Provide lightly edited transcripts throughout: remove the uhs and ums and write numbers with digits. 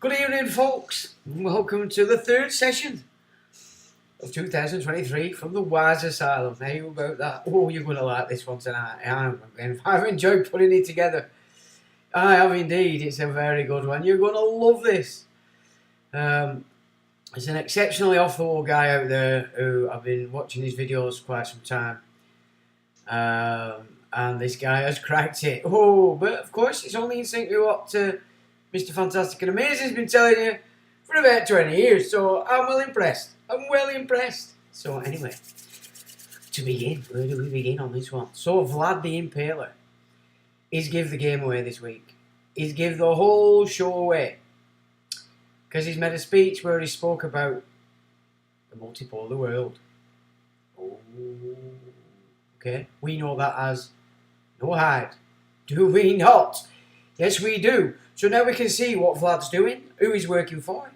Good evening, folks. Welcome to the third session of 2023 from the Wise Asylum. How you about that? Oh, you're going to like this one tonight. I've enjoyed putting it together. I have indeed. It's a very good one. You're going to love this. There's an exceptionally off-the-wall guy out there who I've been watching his videos quite some time. And this guy has cracked it. Oh, but of course, it's only in sync with what Mr. Fantastic and Amazing has been telling you for about 20 years, so I'm well impressed. So anyway, to begin, where do we begin on this one? So Vlad the Impaler, he's give the game away this week. He's give the whole show away. Because he's made a speech where he spoke about the multipolar world. Oh, okay, we know that as no hide. Do we not? Yes, we do. So now we can see what Vlad's doing, who he's working for.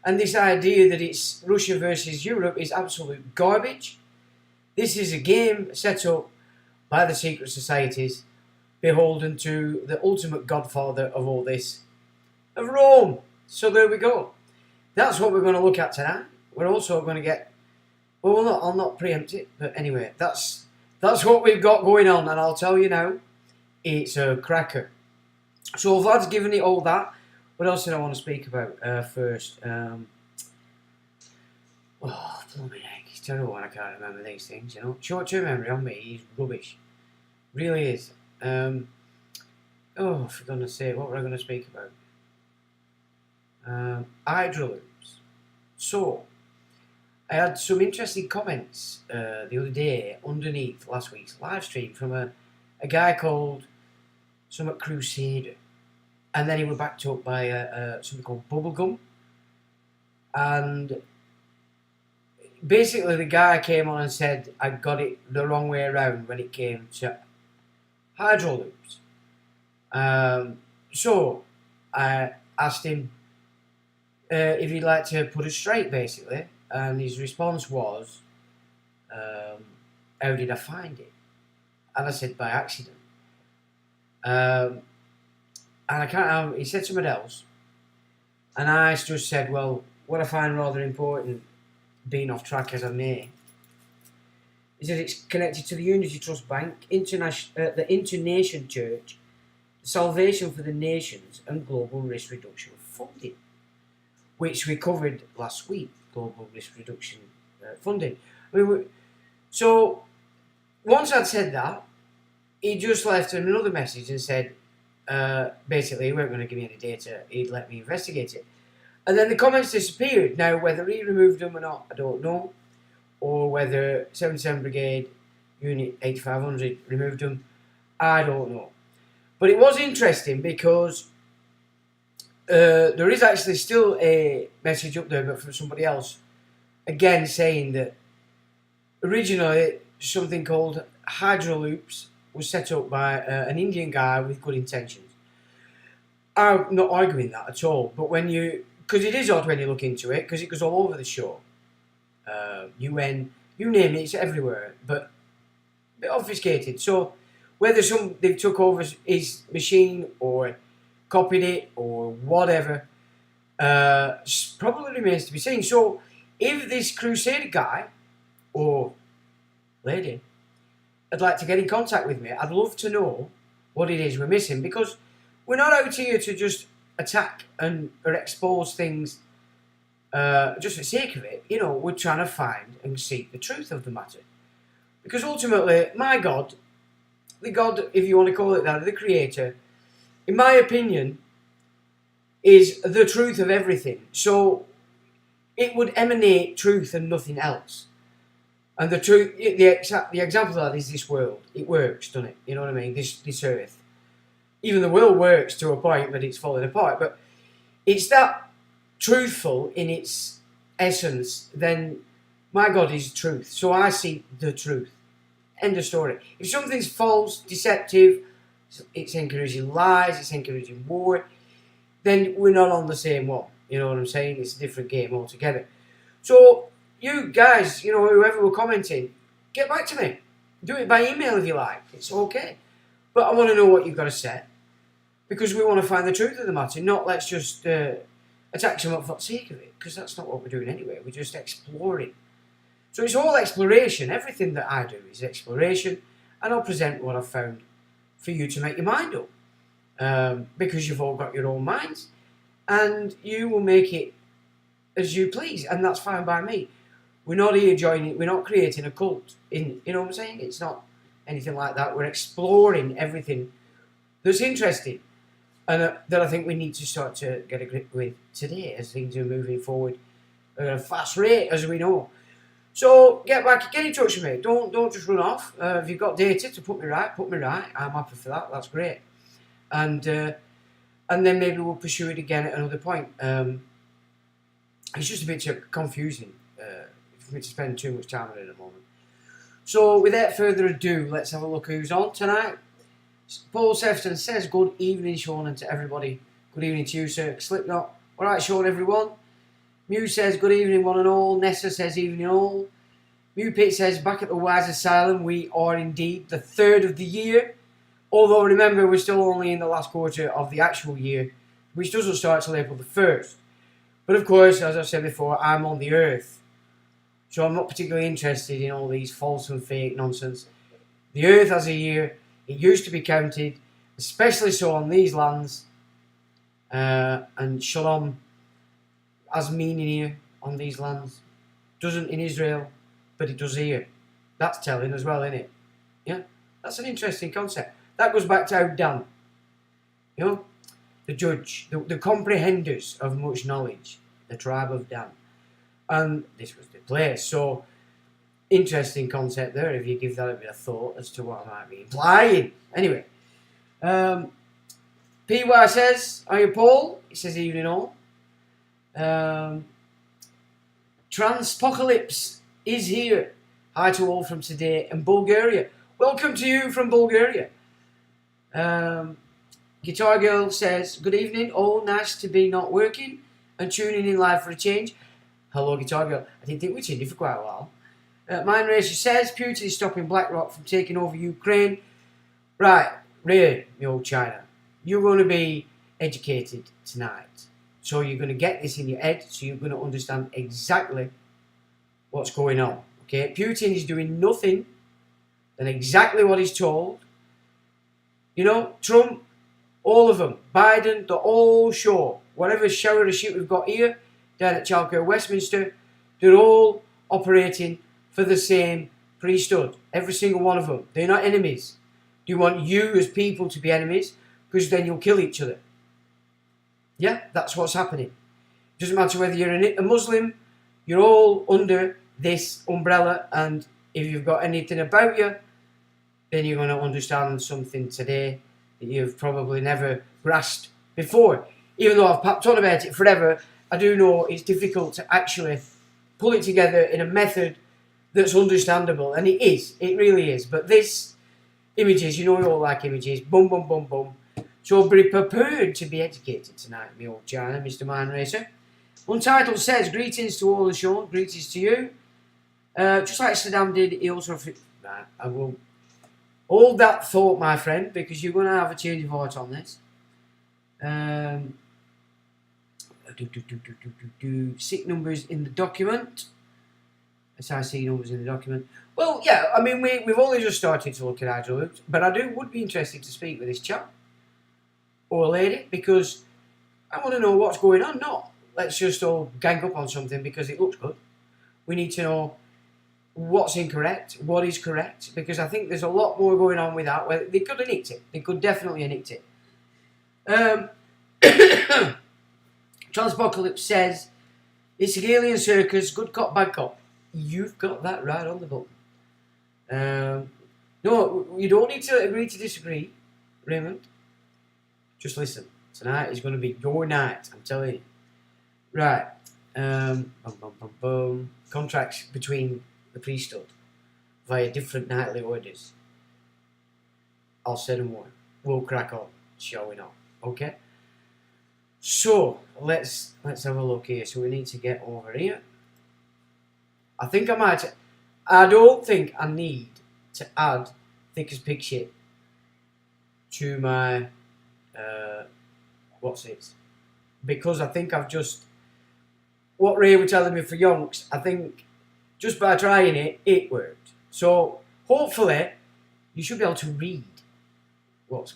And this idea that it's Russia versus Europe is absolute garbage. This is a game set up by the secret societies, beholden to the ultimate godfather of all this, of Rome. So there we go. That's what we're going to look at tonight. We're also going to get, well, I'll not preempt it, but anyway, that's what we've got going on, and I'll tell you now, it's a cracker. So Vlad's given it all that. What else did I want to speak about first? Oh, blooming heck. It's terrible when I can't remember these things, you know. Short-term memory on me is rubbish. Really is. Oh, for goodness sake, what were I going to speak about? Hydro loops. So, I had some interesting comments the other day underneath last week's live stream from a guy called something Crusader. And then he was backed up by something called Bubblegum. And basically the guy came on and said I got it the wrong way around when it came to hydro loops. So I asked him if he'd like to put it straight, basically. And his response was, how did I find it? And I said, by accident. And I can't. He said something else, and I just said, "Well, what I find rather important, being off track as I may, is that it's connected to the Unity Trust Bank, the Internation Church, the Salvation for the Nations, and Global Risk Reduction Funding, which we covered last week. Global Risk Reduction Funding. So once I'd said that, he just left another message and said." Basically, he weren't going to give me any data, he'd let me investigate it. And then the comments disappeared. Now, whether he removed them or not, I don't know. Or whether 77 Brigade Unit 8500 removed them, I don't know. But it was interesting because there is actually still a message up there, but from somebody else, again saying that originally something called hydro loops was set up by an Indian guy with good intentions. I'm not arguing that at all, but because it is odd when you look into it, because it goes all over the show. UN, you name it, it's everywhere, but a bit obfuscated. So whether they took over his machine or copied it or whatever, probably remains to be seen. So if this Crusader guy or lady I'd like to get in contact with me, I'd love to know what it is we're missing, because we're not out here to just attack or expose things just for the sake of it. You know, we're trying to find and seek the truth of the matter, because ultimately my God, the God, if you want to call it that, the creator, in my opinion, is the truth of everything. So it would emanate truth and nothing else. And the truth, the example of that is this world. It works, doesn't it? You know what I mean? This earth. Even the world works to a point, but it's falling apart. But it's that truthful in its essence, then my God is truth. So I see the truth. End of story. If something's false, deceptive, it's encouraging lies, it's encouraging war, then we're not on the same one. You know what I'm saying? It's a different game altogether. So you guys, you know, whoever were commenting, get back to me. Do it by email if you like. It's okay. But I want to know what you've got to say. Because we want to find the truth of the matter, not let's just attack someone for the sake of it. Because that's not what we're doing anyway. We're just exploring. So it's all exploration. Everything that I do is exploration. And I'll present what I've found for you to make your mind up. Because you've all got your own minds. And you will make it as you please. And that's fine by me. We're not here joining, we're not creating a cult. You know what I'm saying? It's not anything like that. We're exploring everything that's interesting. And that I think we need to start to get a grip with today as things are moving forward at a fast rate, as we know. So get in touch with me. Don't just run off. If you've got data to put me right. I'm happy for that. That's great. And then maybe we'll pursue it again at another point. It's just a bit confusing for me to spend too much time on it at the moment. So without further ado, let's have a look who's on tonight. Paul Sefton says, good evening, Sean, and to everybody. Good evening to you, sir. Slipknot. All right, Sean, everyone. Mew says, good evening, one and all. Nessa says, evening all. Mew Pit says, back at the Wise Asylum, we are indeed the third of the year. Although, remember, we're still only in the last quarter of the actual year, which doesn't start till April the 1st. But, of course, as I've said before, I'm on the earth. So I'm not particularly interested in all these false and fake nonsense. The earth has a year. It used to be counted, especially so on these lands. And shalom has meaning here on these lands. Doesn't in Israel, but it does here. That's telling as well, isn't it? Yeah, that's an interesting concept. That goes back to how Dan, you know, the judge, the comprehenders of much knowledge, the tribe of Dan. And this was the place. So, interesting concept there if you give that a bit of thought as to what I might be implying. Anyway, PY says, are you Paul? He says, evening all. Transpocalypse is here. Hi to all from today in Bulgaria. Welcome to you from Bulgaria. Guitar Girl says, good evening. All nice to be not working and tuning in live for a change. Hello, Guitar Girl. I didn't think we'd seen you for quite a while. Mind Racer says, Putin is stopping BlackRock from taking over Ukraine. Right, really, you old China. You're going to be educated tonight. So you're going to get this in your head, so you're going to understand exactly what's going on. Okay, Putin is doing nothing than exactly what he's told. You know, Trump, all of them, Biden, they're all sure. Whatever shower of shit we've got here, down at Chalker, Westminster, they're all operating for the same priesthood. Every single one of them. They're not enemies. Do you want you as people to be enemies? Because then you'll kill each other. Yeah, that's what's happening. It doesn't matter whether you're a Muslim, you're all under this umbrella, and if you've got anything about you, then you're going to understand something today that you've probably never grasped before. Even though I've papped on about it forever, I do know it's difficult to actually pull it together in a method that's understandable, and it is. It really is. But this images, you know we all like images, boom, boom, boom, boom. So be prepared to be educated tonight, me old China, Mr. Mind Racer. Untitled says, greetings to all the show, greetings to you. Just like Saddam did, he also... Right, I will hold that thought, my friend, because you're going to have a change of heart on this. Sick numbers in the document. SIC numbers in the document. Well, yeah, I mean, we've only just started to look at hydraulics, but I would be interested to speak with this chap or lady, because I want to know what's going on. Not let's just all gang up on something because it looks good. We need to know what's incorrect, what is correct, because I think there's a lot more going on with that. Well, they could have nicked it. They could definitely have nicked it. Transpocalypse says, it's a alien circus, good cop, bad cop. You've got that right on the button. No, you don't need to agree to disagree, Raymond. Just listen. Tonight is going to be your night, I'm telling you. Right. Contracts between the priesthood via different nightly orders. I'll say no more. We'll crack on, shall we not? Okay? So, let's have a look here. So we need to get over here. I don't think I need to add thick as pig shit to my, because I think I've just, what Ray was telling me for yonks, I think just by trying it, it worked. So, hopefully, you should be able to read what's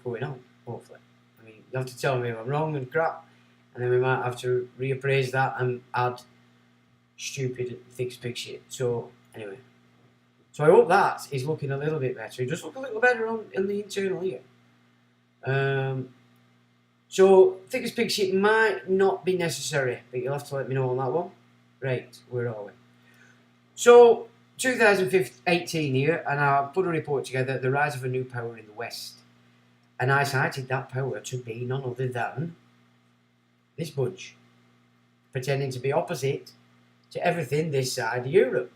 going on, hopefully. I mean, you have to tell me if I'm wrong and crap, and then we might have to reappraise that and add stupid thick pig shit. So, anyway. So I hope that is looking a little bit better. Just look a little better in the internal here. So, thick as pig shit might not be necessary, but you'll have to let me know on that one. Right, where are we? So, 2018 here, and I put a report together, the rise of a new power in the West. And I cited that power to be none other than this bunch, pretending to be opposite to everything this side of Europe.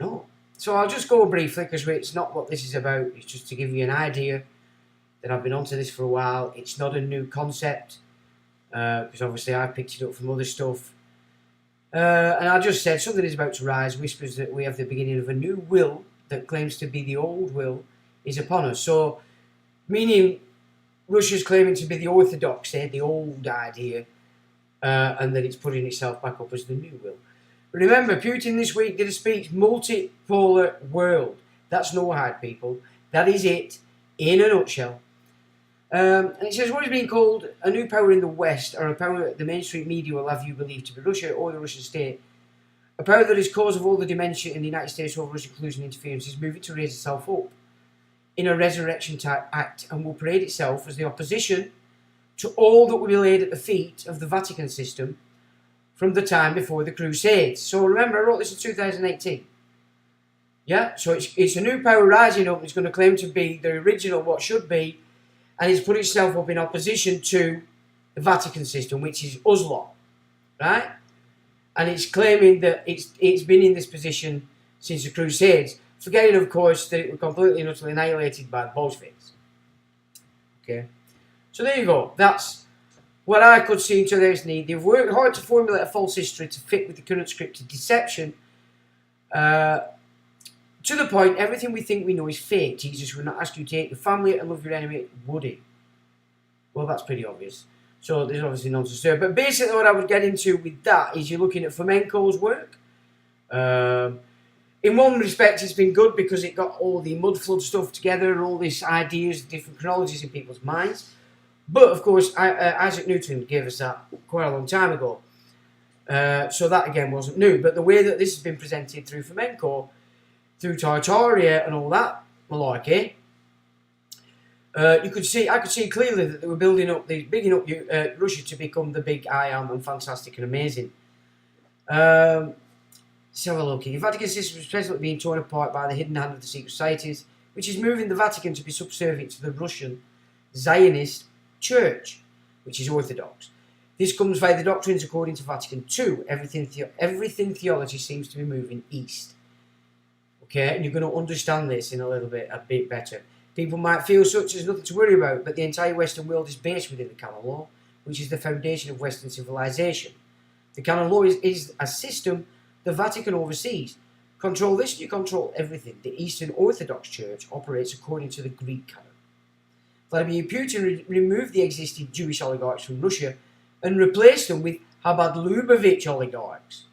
No. So I'll just go briefly, because it's not what this is about, it's just to give you an idea that I've been onto this for a while. It's not a new concept, because obviously I picked it up from other stuff. And I just said something is about to rise, whispers that we have the beginning of a new will that claims to be the old will is upon us. So, meaning Russia's claiming to be the orthodoxy, the old idea, and that it's putting itself back up as the new will. Remember, Putin this week did a speech, multipolar world. That's no hype, people. That is it, in a nutshell. And it says, what is being called a new power in the West, or a power that the mainstream media will have you believe to be Russia or the Russian state. A power that is cause of all the dementia in the United States over Russian collusion and interference is moving to raise itself up in a resurrection type act and will parade itself as the opposition to all that will be laid at the feet of the Vatican system from the time before the Crusades. So remember, I wrote this in 2018. Yeah, so it's a new power rising up. It's going to claim to be the original, what should be, and it's put itself up in opposition to the Vatican system, which is us lot, right? And it's claiming that it's been in this position since the Crusades, forgetting, of course, that it was completely and utterly annihilated by the Bolsheviks. Okay, so there you go. That's what I could see in today's need. They've worked hard to formulate a false history to fit with the current scripted deception. To the point, everything we think we know is fake. Jesus would not ask you to hate your family and love your enemy, would he? Well, that's pretty obvious. So there's obviously nonsense there. But basically what I would get into with that is you're looking at Fomenko's work. In one respect, it's been good because it got all the mud flood stuff together and all these ideas, different chronologies in people's minds. But, of course, Isaac Newton gave us that quite a long time ago. So that, again, wasn't new. But the way that this has been presented through Fomenko, through Tartaria and all that malarkey, I could see clearly that they were bigging up Russia to become the big I am and fantastic and amazing. Let's have a look here. The Vatican system is presently being torn apart by the hidden hand of the secret societies, which is moving the Vatican to be subservient to the Russian Zionist Church, which is Orthodox. This comes via the doctrines according to Vatican II. Everything theology seems to be moving east. Okay, and you're going to understand this in a bit better. People might feel such as nothing to worry about, but the entire Western world is based within the canon law, which is the foundation of Western civilization. The canon law is a system the Vatican oversees. Control this and you control everything. The Eastern Orthodox Church operates according to the Greek canon. Vladimir Putin removed the existing Jewish oligarchs from Russia and replaced them with Chabad Lubavitch oligarchs.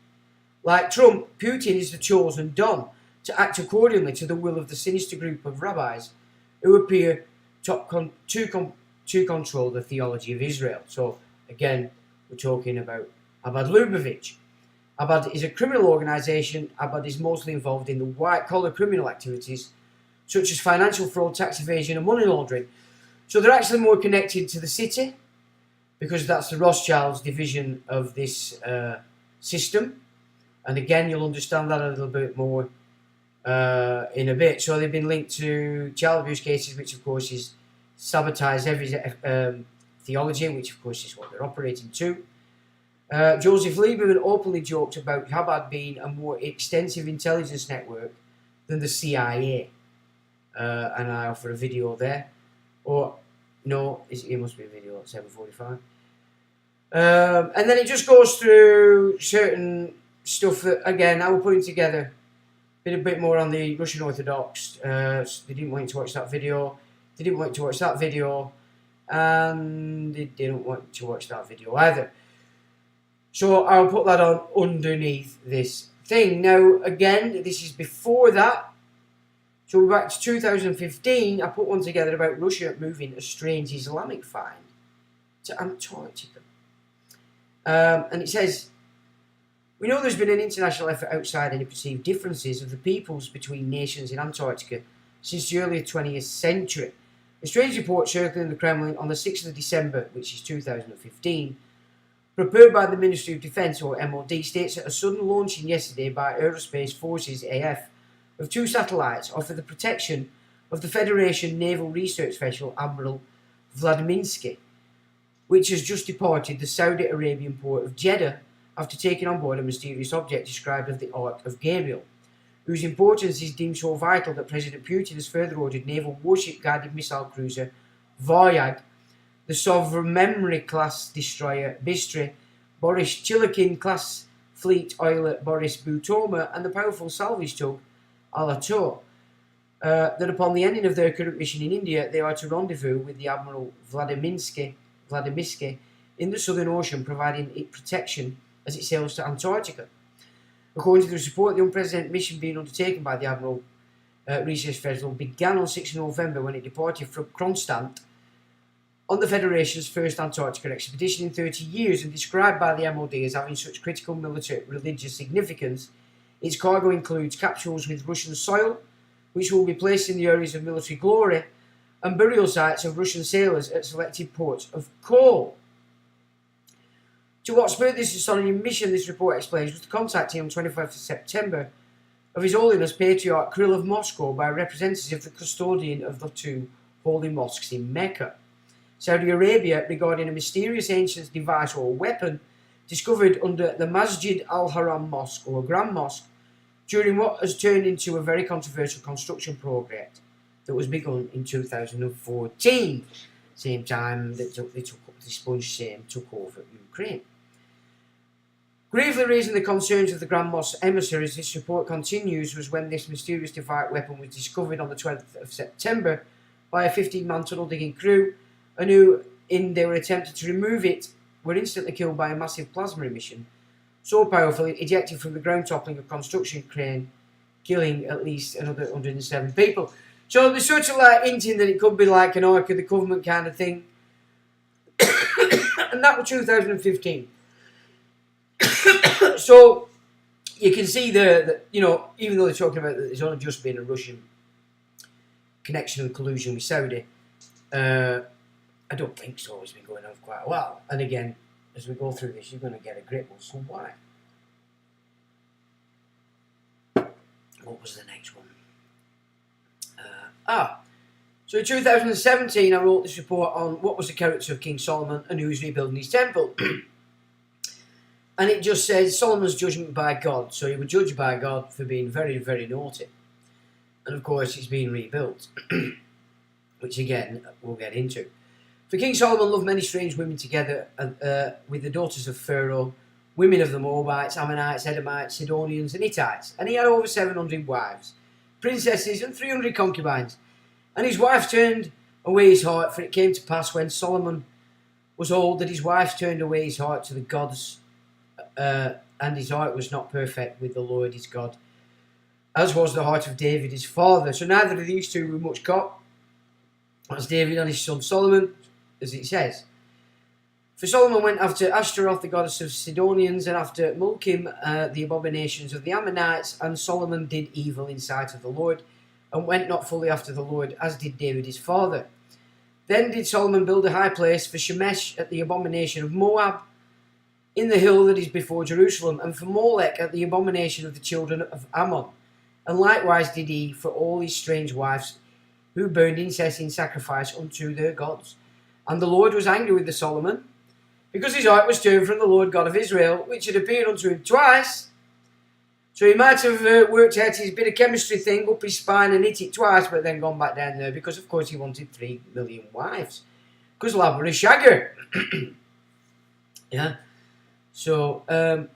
Like Trump, Putin is the chosen Don to act accordingly to the will of the sinister group of rabbis who appear to control the theology of Israel. So, again, we're talking about Chabad Lubavitch. Chabad is a criminal organisation. Chabad is mostly involved in the white-collar criminal activities, such as financial fraud, tax evasion and money laundering. So they're actually more connected to the city because that's the Rothschilds division of this system. And again, you'll understand that a little bit more in a bit. So they've been linked to child abuse cases, which of course is sabotage every theology, which of course is what they're operating to. Joseph Lieberman openly joked about Chabad being a more extensive intelligence network than the CIA. And I offer a video there. Or, no, it must be a video at 7:45. And then it just goes through certain stuff that, again, I will put together a bit more on the Russian Orthodox. They didn't want you to watch that video. They didn't want you to watch that video. And they didn't want you to watch that video either. So I'll put that on underneath this thing. Now, again, this is before that. So we're back to 2015. I put one together about Russia moving a strange Islamic find to Antarctica. And it says, we know there's been an international effort outside any perceived differences of the peoples between nations in Antarctica since the early 20th century. A strange report circling the Kremlin on the 6th of December, which is 2015, prepared by the Ministry of Defence, or MOD, states that a sudden launching yesterday by Aerospace Forces AF of 2 satellites offer the protection of the Federation Naval Research Vessel Admiral Vladimirsky, which has just departed the Saudi Arabian port of Jeddah after taking on board a mysterious object described as the Ark of Gabriel, whose importance is deemed so vital that President Putin has further ordered naval warship-guided missile cruiser Varyag, the Sovereign-class destroyer Bistri, Boris Chilkin-class fleet oiler Boris Butoma, and the powerful salvage tug Alator, that upon the ending of their current mission in India, they are to rendezvous with the Admiral Vladimirsky in the Southern Ocean, providing it protection as it sails to Antarctica. According to the report, the unprecedented mission being undertaken by the Admiral Research Vessel began on 6 November when it departed from Kronstadt on the Federation's first Antarctica expedition in 30 years, and described by the MOD as having such critical military religious significance. Its cargo includes capsules with Russian soil, which will be placed in the areas of military glory, and burial sites of Russian sailors at selected ports of call. To what spurred this astonishing mission, this report explains, was the contacting on 25th of September of His Holiness Patriarch Kirill of Moscow by representatives of the custodian of the 2 holy mosques in Mecca, Saudi Arabia, regarding a mysterious ancient device or weapon discovered under the Masjid al-Haram Mosque, or Grand Mosque, during what has turned into a very controversial construction project that was begun in 2014, same time that the sponge same took over Ukraine. Gravely raising the concerns of the Grand Mosque emissaries, this report continues, was when this mysterious device weapon was discovered on the 12th of September by a 15-man tunnel-digging crew, and who, in their attempt to remove it, were instantly killed by a massive plasma emission, so powerful it ejected from the ground toppling a construction crane, killing at least another 107 people. So there's sort of like hinting that it could be like an Ark of the Covenant kind of thing. And that was 2015. So you can see there that, you know, even though they're talking about that there's only just been a Russian connection and collusion with Saudi, I don't think so. It's been going on for quite a while. And again, as we go through this, you're going to get a grip on some why. What was the next one? So in 2017, I wrote this report on what was the character of King Solomon and who was rebuilding his temple. And it just says Solomon's judgment by God. So he was judged by God for being very, very naughty. And of course, it's being rebuilt, which again, we'll get into. For King Solomon loved many strange women together with the daughters of Pharaoh, women of the Moabites, Ammonites, Edomites, Sidonians, and Hittites. And he had over 700 wives, princesses, and 300 concubines. And his wife turned away his heart, for it came to pass when Solomon was old that his wife turned away his heart to the gods, and his heart was not perfect with the Lord his God, as was the heart of David his father. So neither of these two were much caught, as David and his son Solomon, as it says. For Solomon went after Ashtaroth, the goddess of Sidonians, and after Mulkim, the abominations of the Ammonites, and Solomon did evil in sight of the Lord, and went not fully after the Lord, as did David his father. Then did Solomon build a high place for Shemesh at the abomination of Moab, in the hill that is before Jerusalem, and for Molech at the abomination of the children of Ammon. And likewise did he for all his strange wives, who burned incense in sacrifice unto their gods. And the Lord was angry with the Solomon, because his heart was turned from the Lord God of Israel, which had appeared unto him twice. So he might have worked out his bit of chemistry thing up his spine and hit it twice, but then gone back down there, because of course he wanted 3 million wives. Because lad were a shagger. Yeah. So, but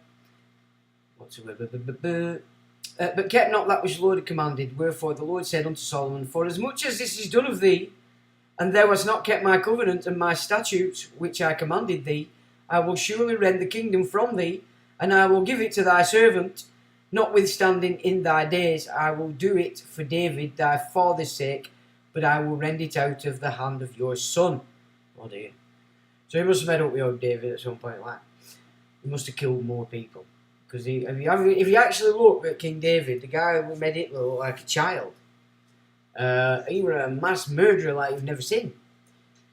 kept not that which the Lord had commanded. Wherefore the Lord said unto Solomon, For as much as this is done of thee, and thou hast not kept my covenant and my statutes, which I commanded thee, I will surely rend the kingdom from thee, and I will give it to thy servant. Notwithstanding in thy days, I will do it for David thy father's sake, but I will rend it out of the hand of your son. Oh dear. So he must have met up with old David at some point, like. He must have killed more people. Because if you actually look at King David, the guy who made it look like a child, he was a mass murderer like you've never seen.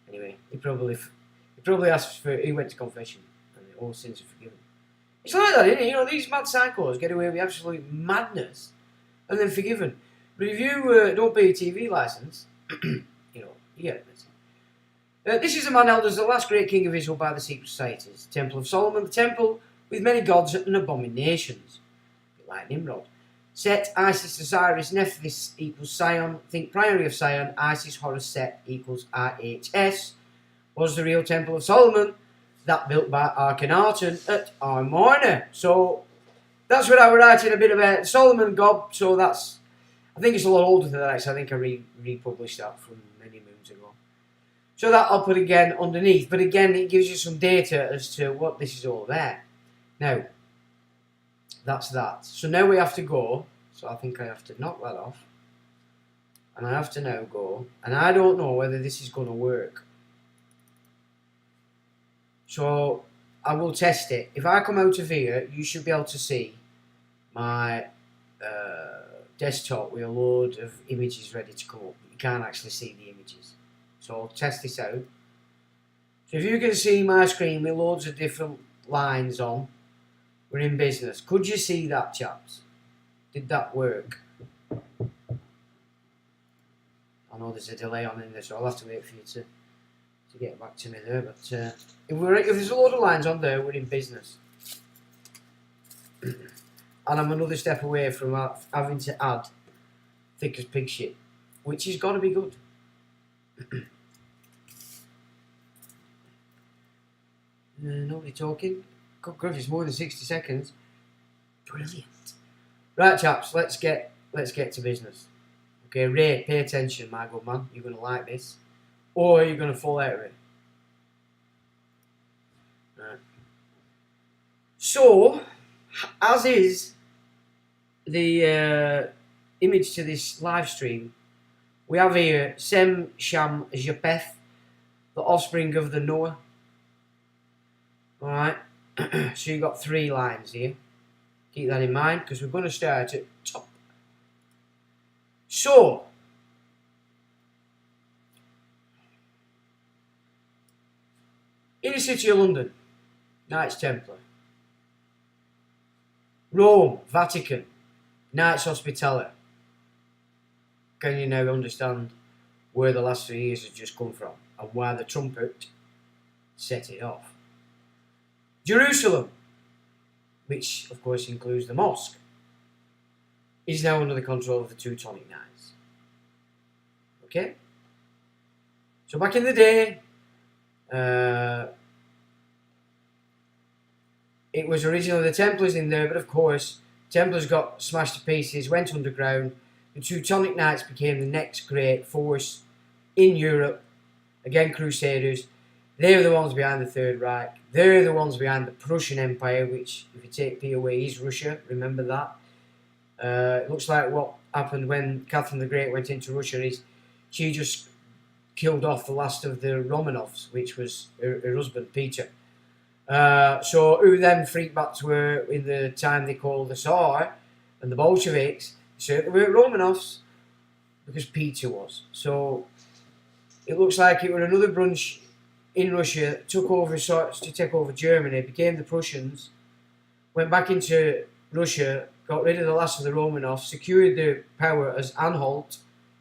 Anyway, he probably asked for, he went to confession, and all sins are forgiven. It's like that, isn't it? You know, these mad psychos get away with absolute madness, and then forgiven. But if you don't pay your TV license, you know, you get it. This is a man held as the last great king of Israel by the secret societies. Temple of Solomon, the temple with many gods and abominations. Like Nimrod. Set, Isis, Osiris, Nephthys equals Sion. Think Priory of Sion, Isis, Horus, Set equals IHS. Was the real temple of Solomon, that built by Akhenaten at Amarna. So that's what I was writing a bit about Solomon God. So that's, I think it's a lot older than that actually. I think I republished that from many moons ago. So that I'll put again underneath. But again, it gives you some data as to what this is all about. Now, that's that. So now we have to go. So I think I have to knock that off. And I have to now go. And I don't know whether this is going to work. So I will test it. If I come out of here, you should be able to see my desktop with a load of images ready to come up. You can't actually see the images. So I'll test this out. So if you can see my screen with loads of different lines on, we're in business. Could you see that, chaps? Did that work? I know there's a delay on in this, so I'll have to wait for you to get back to me there. But if there's a load of lines on there, we're in business. And I'm another step away from having to add thick as pig shit, which has got to be good. Nobody talking. Good grief, it's more than 60 seconds. Brilliant. Right, chaps, let's get to business. Okay, Ray, pay attention, my good man. You're going to like this. Or you're going to fall out of it. Right. So, as is the image to this live stream, we have here Sem, Sham, Japheth, the offspring of the Noah. Alright, so you've got 3 lines here. Keep that in mind, because we're going to start at top. So, in the city of London, Knights Templar. Rome, Vatican, Knights Hospitaller. Can you now understand where the last 3 years have just come from and why the trumpet set it off? Jerusalem, which of course includes the mosque, is now under the control of the Teutonic Knights. Okay? So back in the day, it was originally the Templars in there, but of course, Templars got smashed to pieces, went underground. The Teutonic Knights became the next great force in Europe. Again, Crusaders. They're the ones behind the Third Reich. They're the ones behind the Prussian Empire, which, if you take P away, is Russia. Remember that. It looks like what happened when Catherine the Great went into Russia is she just killed off the last of the Romanovs, which was her husband, Peter. So who then freakbacks were in the time they called the Tsar and the Bolsheviks, certainly weren't Romanovs, because Peter was. So it looks like it was another branch in Russia, took over to take over Germany, became the Prussians, went back into Russia, got rid of the last of the Romanovs, secured the power as Anhalt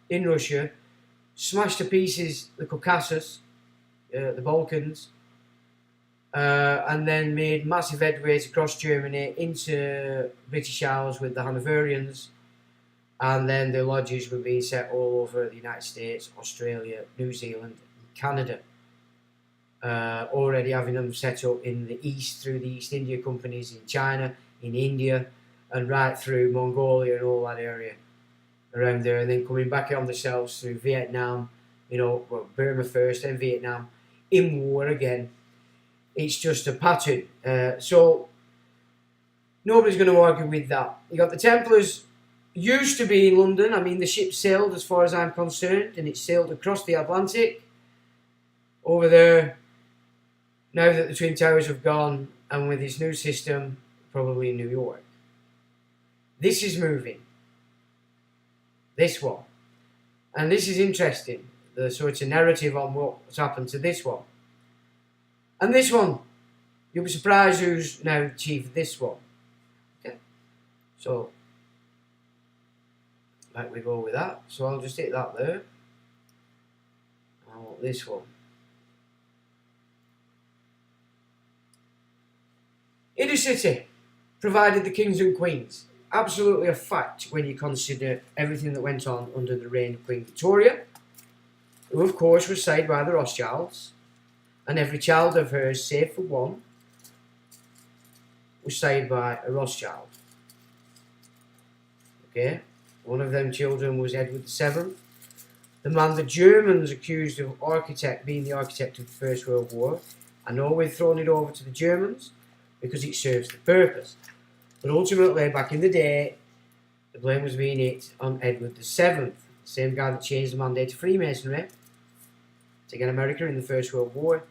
in Russia, smashed to pieces the Caucasus, the Balkans, and then made massive headways across Germany into British Isles with the Hanoverians, and then the lodges were being set all over the United States, Australia, New Zealand, and Canada. Already having them set up in the east through the East India companies in China, in India, and right through Mongolia and all that area around there, and then coming back on themselves through Vietnam, Burma first, then Vietnam, in war again. It's just a pattern. So nobody's going to argue with that. You got the Templars, used to be in London. I mean, the ship sailed, as far as I'm concerned, and it sailed across the Atlantic over there. Now that the Twin Towers have gone, and with this new system, probably in New York. This is moving. This one. And this is interesting. The sort of narrative on what's happened to this one. And this one, you'll be surprised who's now chief of this one. Okay. So, like we go with that. So I'll just hit that there. I want this one. Inner City provided the kings and queens. Absolutely a fact when you consider everything that went on under the reign of Queen Victoria, who of course was saved by the Rothschilds, and every child of hers, save for one, was saved by a Rothschild. Okay, one of them children was Edward VII, the man the Germans accused of being the architect of the First World War. I know we've thrown it over to the Germans because it serves the purpose. But ultimately, back in the day, the blame was being hit on Edward VII, the same guy that changed the mandate to Freemasonry to get America in the First World War.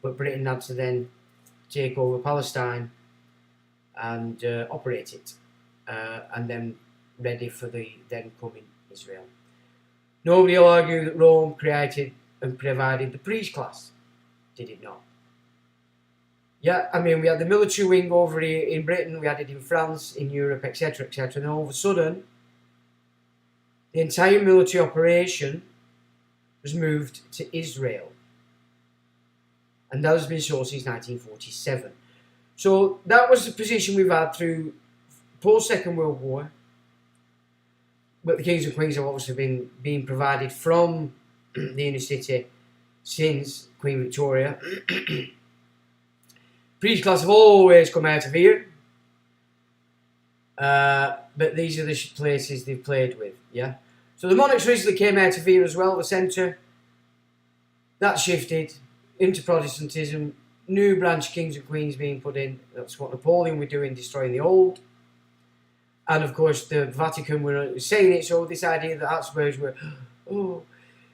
But Britain had to then take over Palestine and operate it, and then ready for the then coming Israel. Nobody will argue that Rome created and provided the priest class. Did it not? Yeah, I mean, we had the military wing over here in Britain, we had it in France, in Europe, etc., etc. And then all of a sudden, the entire military operation was moved to Israel. And that has been so since 1947. So that was the position we've had through post-Second World War. But the kings and queens have obviously been being provided from the inner city since Queen Victoria. Priest class have always come out of here, but these are the places they've played with, yeah? So the monarchs recently came out of here as well, the centre. That shifted into Protestantism, new branch kings and queens being put in. That's what Napoleon was doing, destroying the old. And of course the Vatican were saying it, so this idea that Habsburgs were, oh,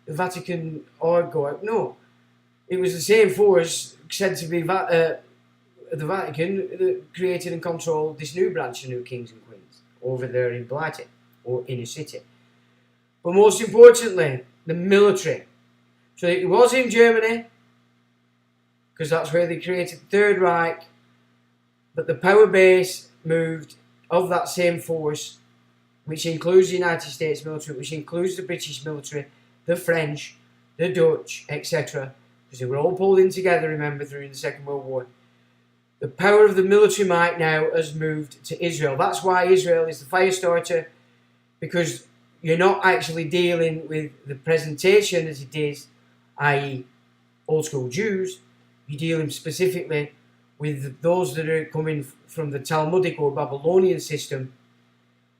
the Vatican are going. No, it was the same force said to be the Vatican that created and controlled this new branch of new kings and queens over there in Blighty or inner city. But most importantly, the military. So it was in Germany, because that's where they created the Third Reich, but the power base moved of that same force, which includes the United States military, which includes the British military, the French, the Dutch, etc., because they were all pulled in together, remember, during the Second World War. The power of the military might now has moved to Israel. That's why Israel is the fire starter, because you're not actually dealing with the presentation as it is, i.e. old school Jews. You're dealing specifically with those that are coming from the Talmudic or Babylonian system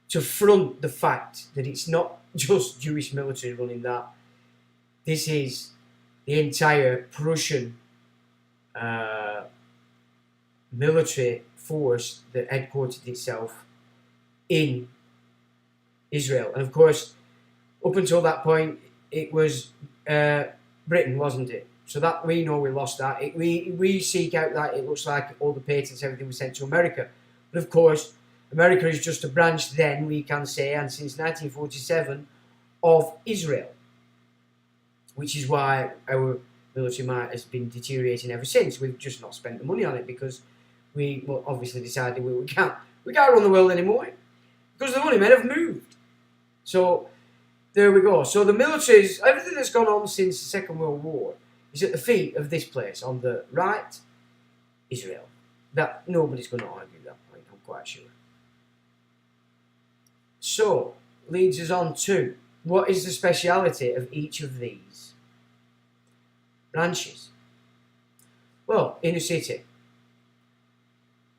to front the fact that it's not just Jewish military running that. This is the entire Prussian military force that headquartered itself in Israel. And of course, up until that point, it was Britain, wasn't it? So that we know we lost that. We seek out that it looks like all the patents, everything was sent to America. But of course, America is just a branch then, we can say, and since 1947, of Israel. which is why our military might has been deteriorating ever since. We've just not spent the money on it because we obviously decided we can't run the world anymore because the money men have moved. So there we go. So the military's everything that's gone on since the Second World War is at the feet of this place on the right, Israel. That nobody's going to argue that point, I'm quite sure. So leads us on to what is the speciality of each of these branches? Well, inner city.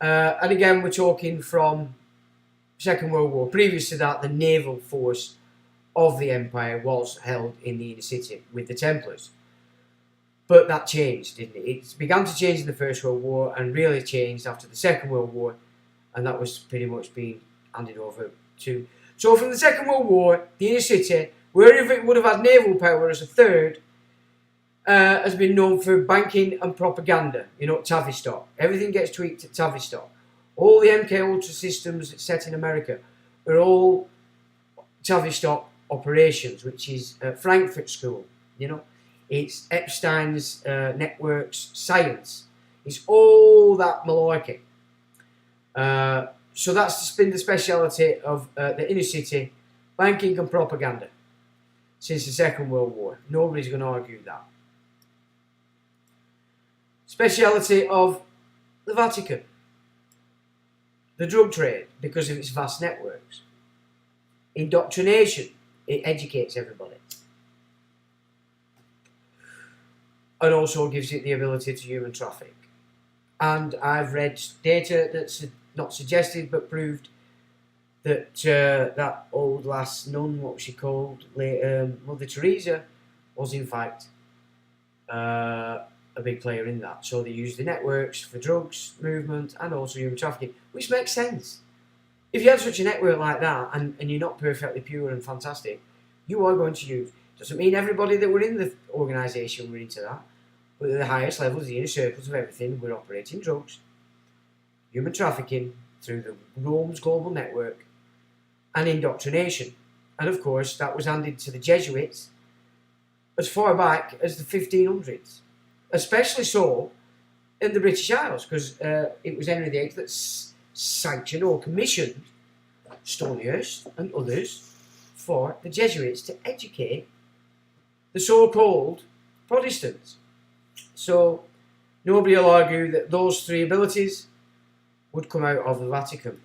And again, we're talking from Second World War. Previous to that, the naval force of the empire was held in the inner city with the Templars. But that changed, didn't it? It began to change in the First World War and really changed after the Second World War, and that was pretty much being handed over to. So from the Second World War, the inner city, wherever it would have had naval power as a third, has been known for banking and propaganda. You know, Tavistock. Everything gets tweaked at Tavistock. All the MK Ultra systems set in America are all Tavistock operations, which is Frankfurt School. You know, it's Epstein's networks science. It's all that malarkey. So that's been the speciality of the inner city, banking and propaganda since the Second World War. Nobody's going to argue that. Speciality of the Vatican, the drug trade, because of its vast networks. Indoctrination, it educates everybody. And also gives it the ability to human traffic. And I've read data that's not suggested but proved that that old last nun, what was she called, Mother Teresa, was in fact a big player in that. So they use the networks for drugs movement and also human trafficking, which makes sense. If you have such a network like that and you're not perfectly pure and fantastic, you are going to use. Doesn't mean everybody that were in the organisation were into that, but at the highest levels, the inner circles of everything, we're operating drugs, human trafficking through the Rome's global network, and indoctrination. And of course, that was handed to the Jesuits as far back as the 1500s. Especially so in the British Isles, because it was Henry VIII that sanctioned or commissioned Stonyhurst and others for the Jesuits to educate the so-called Protestants. So nobody will argue that those three abilities would come out of the Vatican.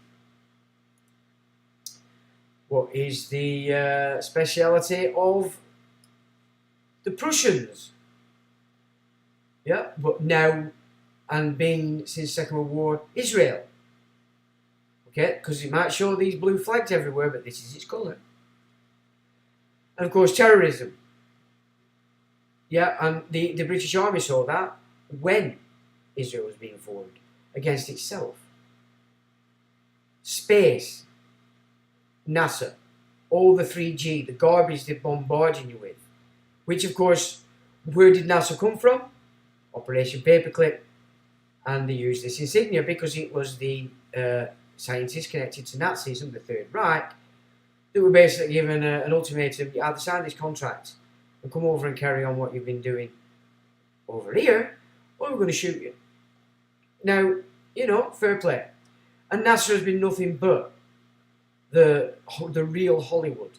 What is the speciality of the Prussians? Yeah, but now, and being since Second World War, Israel. Okay, because it might show these blue flags everywhere, but this is its colour. And of course, terrorism. Yeah, and the British Army saw that when Israel was being formed against itself. Space, NASA, all the 3G, the garbage they're bombarding you with. Which, of course, where did NASA come from? Operation Paperclip, and they used this insignia because it was the scientists connected to Nazism, the Third Reich, that were basically given an ultimatum: you either sign this contract and come over and carry on what you've been doing over here, or we're going to shoot you. Now, you know, fair play. And NASA has been nothing but the real Hollywood.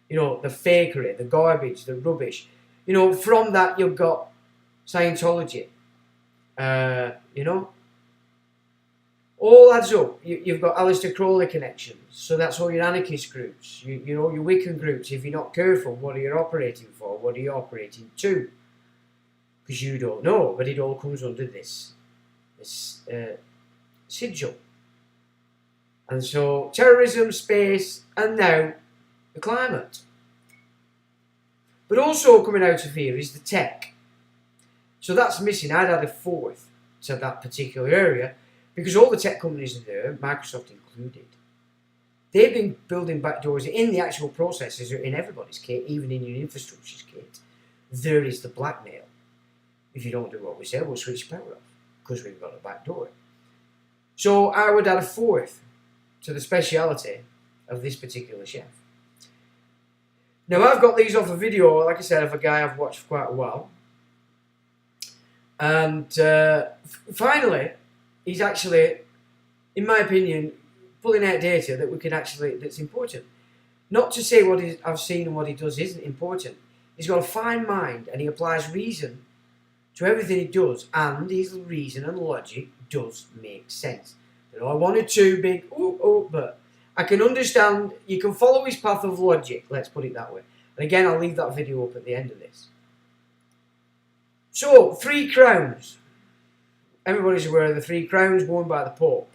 You know, the fakery, the garbage, the rubbish. You know, from that you've got Scientology, you know, all adds up. You've got Aleister Crowley connections, so that's all your anarchist groups, you know, your Wiccan groups. If you're not careful, what are you operating for? What are you operating to? Because you don't know, but it all comes under this sigil. And so terrorism, space, and now the climate. But also coming out of here is the tech. So that's missing. I'd add a fourth to that particular area because all the tech companies are there, Microsoft included. They've been building backdoors in the actual processors, in everybody's kit, even in your infrastructure's kit. There is the blackmail. If you don't do what we say, we'll switch power off because we've got a backdoor. So I would add a fourth to the speciality of this particular chef. Now, I've got these off a video, like I said, of a guy I've watched for quite a while. And finally, he's actually, in my opinion, pulling out data that we can actually, that's important. Not to say what I've seen and what he does isn't important. He's got a fine mind and he applies reason to everything he does, and his reason and logic does make sense. You know, I wanted to big, but I can understand, you can follow his path of logic, let's put it that way. And again, I'll leave that video up at the end of this. So, 3 crowns. Everybody's aware of the 3 crowns worn by the Pope,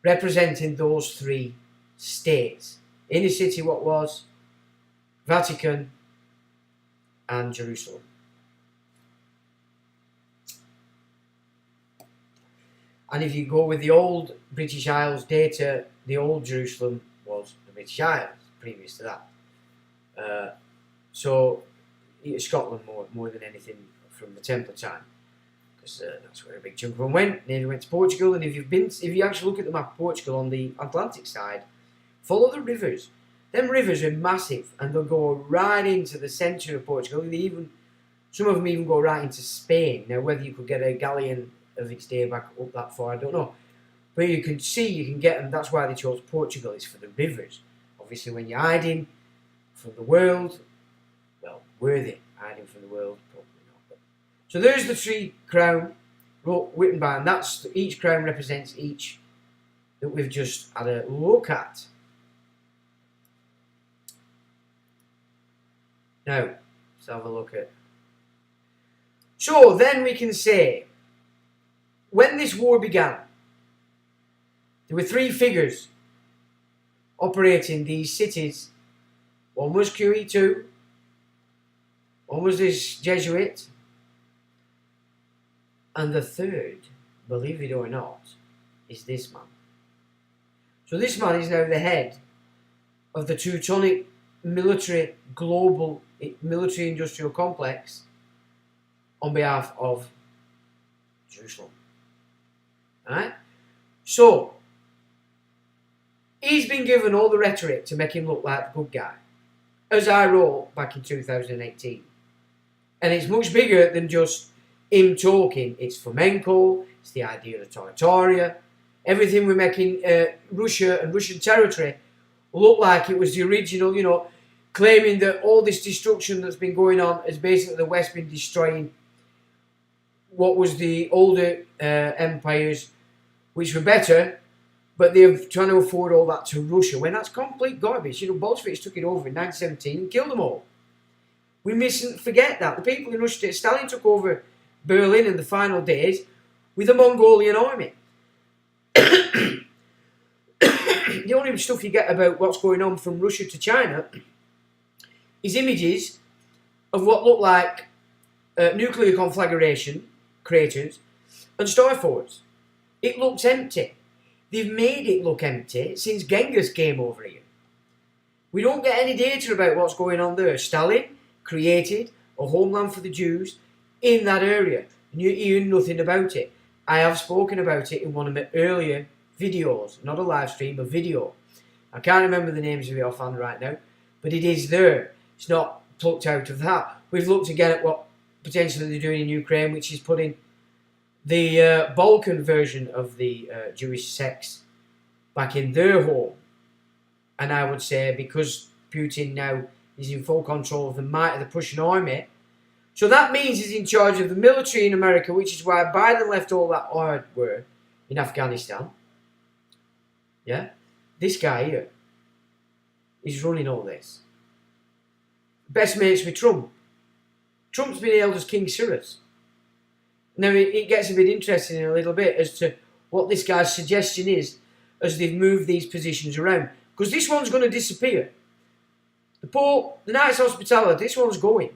representing those 3 states. Inner city, what was, Vatican, and Jerusalem. And if you go with the old British Isles data, the old Jerusalem was the British Isles, previous to that. So, Scotland more than anything from the Templar time, because that's where a big chunk of them went. Nearly went to Portugal, and if you actually look at the map of Portugal on the Atlantic side, follow the rivers. Them rivers are massive, and they'll go right into the centre of Portugal. Some of them even go right into Spain. Now, whether you could get a galleon of its day back up that far, I don't know. But you can get them. That's why they chose Portugal. It's for the rivers. Obviously, when you're hiding from the world, well, were they hiding from the world? Probably not. So there's the 3 crown written by, and that's each crown represents each that we've just had a look at. Now, let's have a look at. So then we can say, when this war began, there were 3 figures operating these cities. One was QE2, one was this Jesuit, and the third, believe it or not, is this man. So this man is now the head of the Teutonic global military industrial complex on behalf of Jerusalem. Alright? So, he's been given all the rhetoric to make him look like the good guy, as I wrote back in 2018. And it's much bigger than just him talking. It's flamenco, it's the idea of territoria. Everything we're making Russia and Russian territory look like it was the original, claiming that all this destruction that's been going on has basically the West been destroying what was the older empires, which were better, but they're trying to afford all that to Russia, when that's complete garbage. Bolsheviks took it over in 1917 and killed them all. We mustn't forget that. The people in Russia, Stalin took over Berlin in the final days with a Mongolian army. The only stuff you get about what's going on from Russia to China is images of what look like nuclear conflagration craters and star forts. It looks empty. They've made it look empty since Genghis came over here. We don't get any data about what's going on there. Stalin created a homeland for the Jews in that area, and you hear nothing about it. I have spoken about it in one of my earlier videos, not a live stream, a video. I can't remember the names of it offhand right now, but it is there. It's not plucked out of that. We've looked again at what potentially they're doing in Ukraine, which is putting the Balkan version of the Jewish sects back in their home. And I would say, because Putin now is in full control of the might of the Prussian army, so that means he's in charge of the military in America, which is why Biden left all that hardware in Afghanistan. Yeah? This guy here is running all this. Best mates with Trump. Trump's been hailed as King Cyrus. Now, it gets a bit interesting in a little bit as to what this guy's suggestion is as they've moved these positions around. Because this one's going to disappear. The Pope, the Knights Hospitality, this one's going.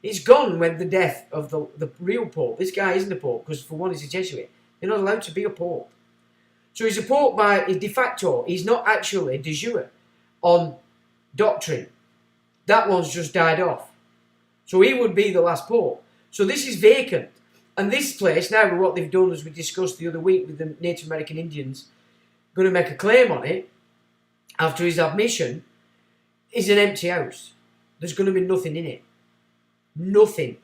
It's gone when the death of the real Pope. This guy isn't a Pope because, for one, he's a Jesuit. They're not allowed to be a Pope. So he's a Pope by de facto. He's not actually de jure on doctrine. That one's just died off. So he would be the last Pope. So this is vacant. And this place, now with what they've done, as we discussed the other week with the Native American Indians, going to make a claim on it after his admission, is an empty house. There's going to be nothing in it. Nothing.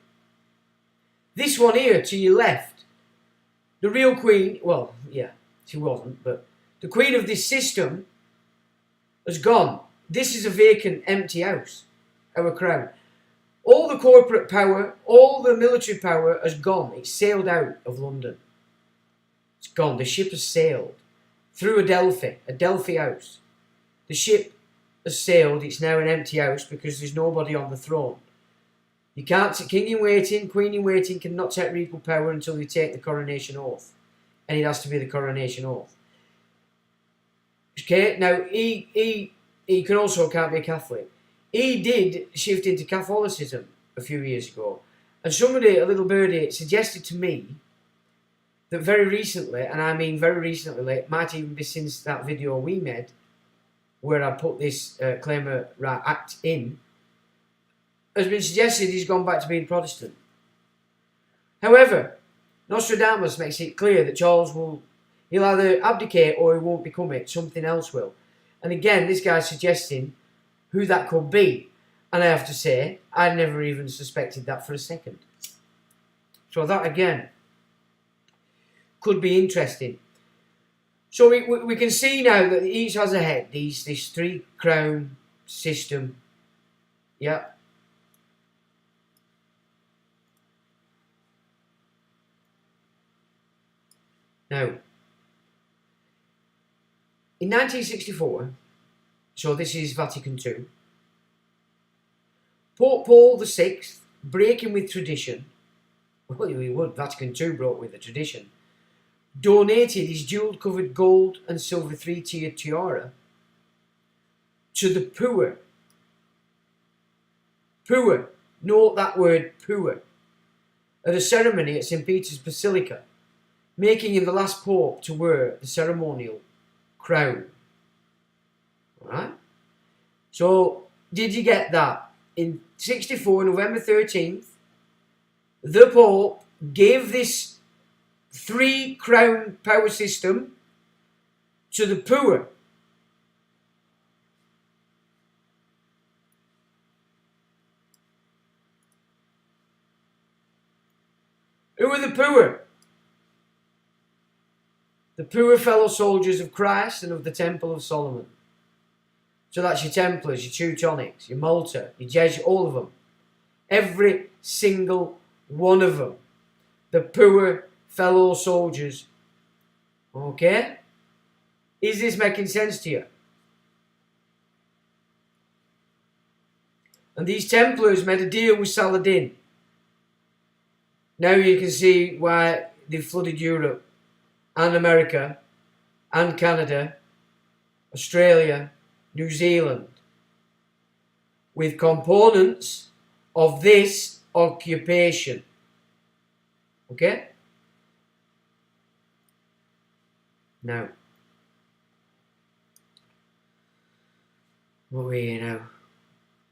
This one here to your left, the real queen, well, yeah, she wasn't, but the queen of this system has gone. This is a vacant, empty house, our crown. All the corporate power, all the military power has gone. It's sailed out of London. It's gone. The ship has sailed through a Delphi house. The ship has sailed. It's now an empty house because there's nobody on the throne. You can't, king in waiting, queen in waiting cannot take regal power until you take the coronation oath. And it has to be the coronation oath. Okay, now he can also can't be a Catholic. He did shift into Catholicism a few years ago. And somebody, a little birdie, suggested to me that very recently, and I mean very recently, it might even be since that video we made, where I put this Claimer Right Act in, has been suggested he's gone back to being Protestant. However, Nostradamus makes it clear that Charles he'll either abdicate or he won't become it, something else will. And again, this guy's suggesting who that could be. And I have to say, I never even suspected that for a second. So that again could be interesting. So we can see now that each has a head, this three crown system. Yeah. Now, in 1964, so this is Vatican II, Pope Paul VI, breaking with tradition, well, he would, Vatican II broke with the tradition, donated his jewel-covered gold and silver three-tiered tiara to the poor. Poor, note that word, poor, at a ceremony at St. Peter's Basilica, making him the last pope to wear the ceremonial crown. Alright? So, did you get that? In 64, November 13th, the Pope gave this three crown power system to the poor. Who are the poor? The poor fellow soldiers of Christ and of the Temple of Solomon. So that's your Templars, your Teutonics, your Malta, your Jesuits, all of them. Every single one of them. The poor fellow soldiers. Okay? Is this making sense to you? And these Templars made a deal with Saladin. Now you can see why they flooded Europe and America and Canada, Australia, New Zealand with components of this occupation. Okay? Now, what are we now?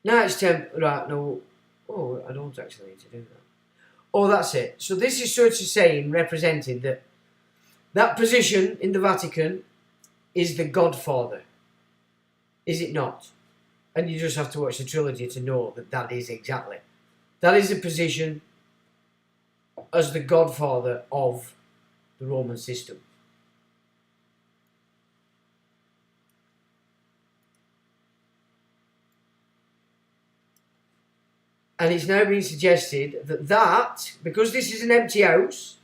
Now it's right, no. Oh, I don't actually need to do that. Oh, that's it. So this is sort of saying, representing that position in the Vatican is the Godfather. Is it not? And you just have to watch the trilogy to know that that is exactly. That is the position as the Godfather of the Roman system. And it's now been suggested that because this is an empty house,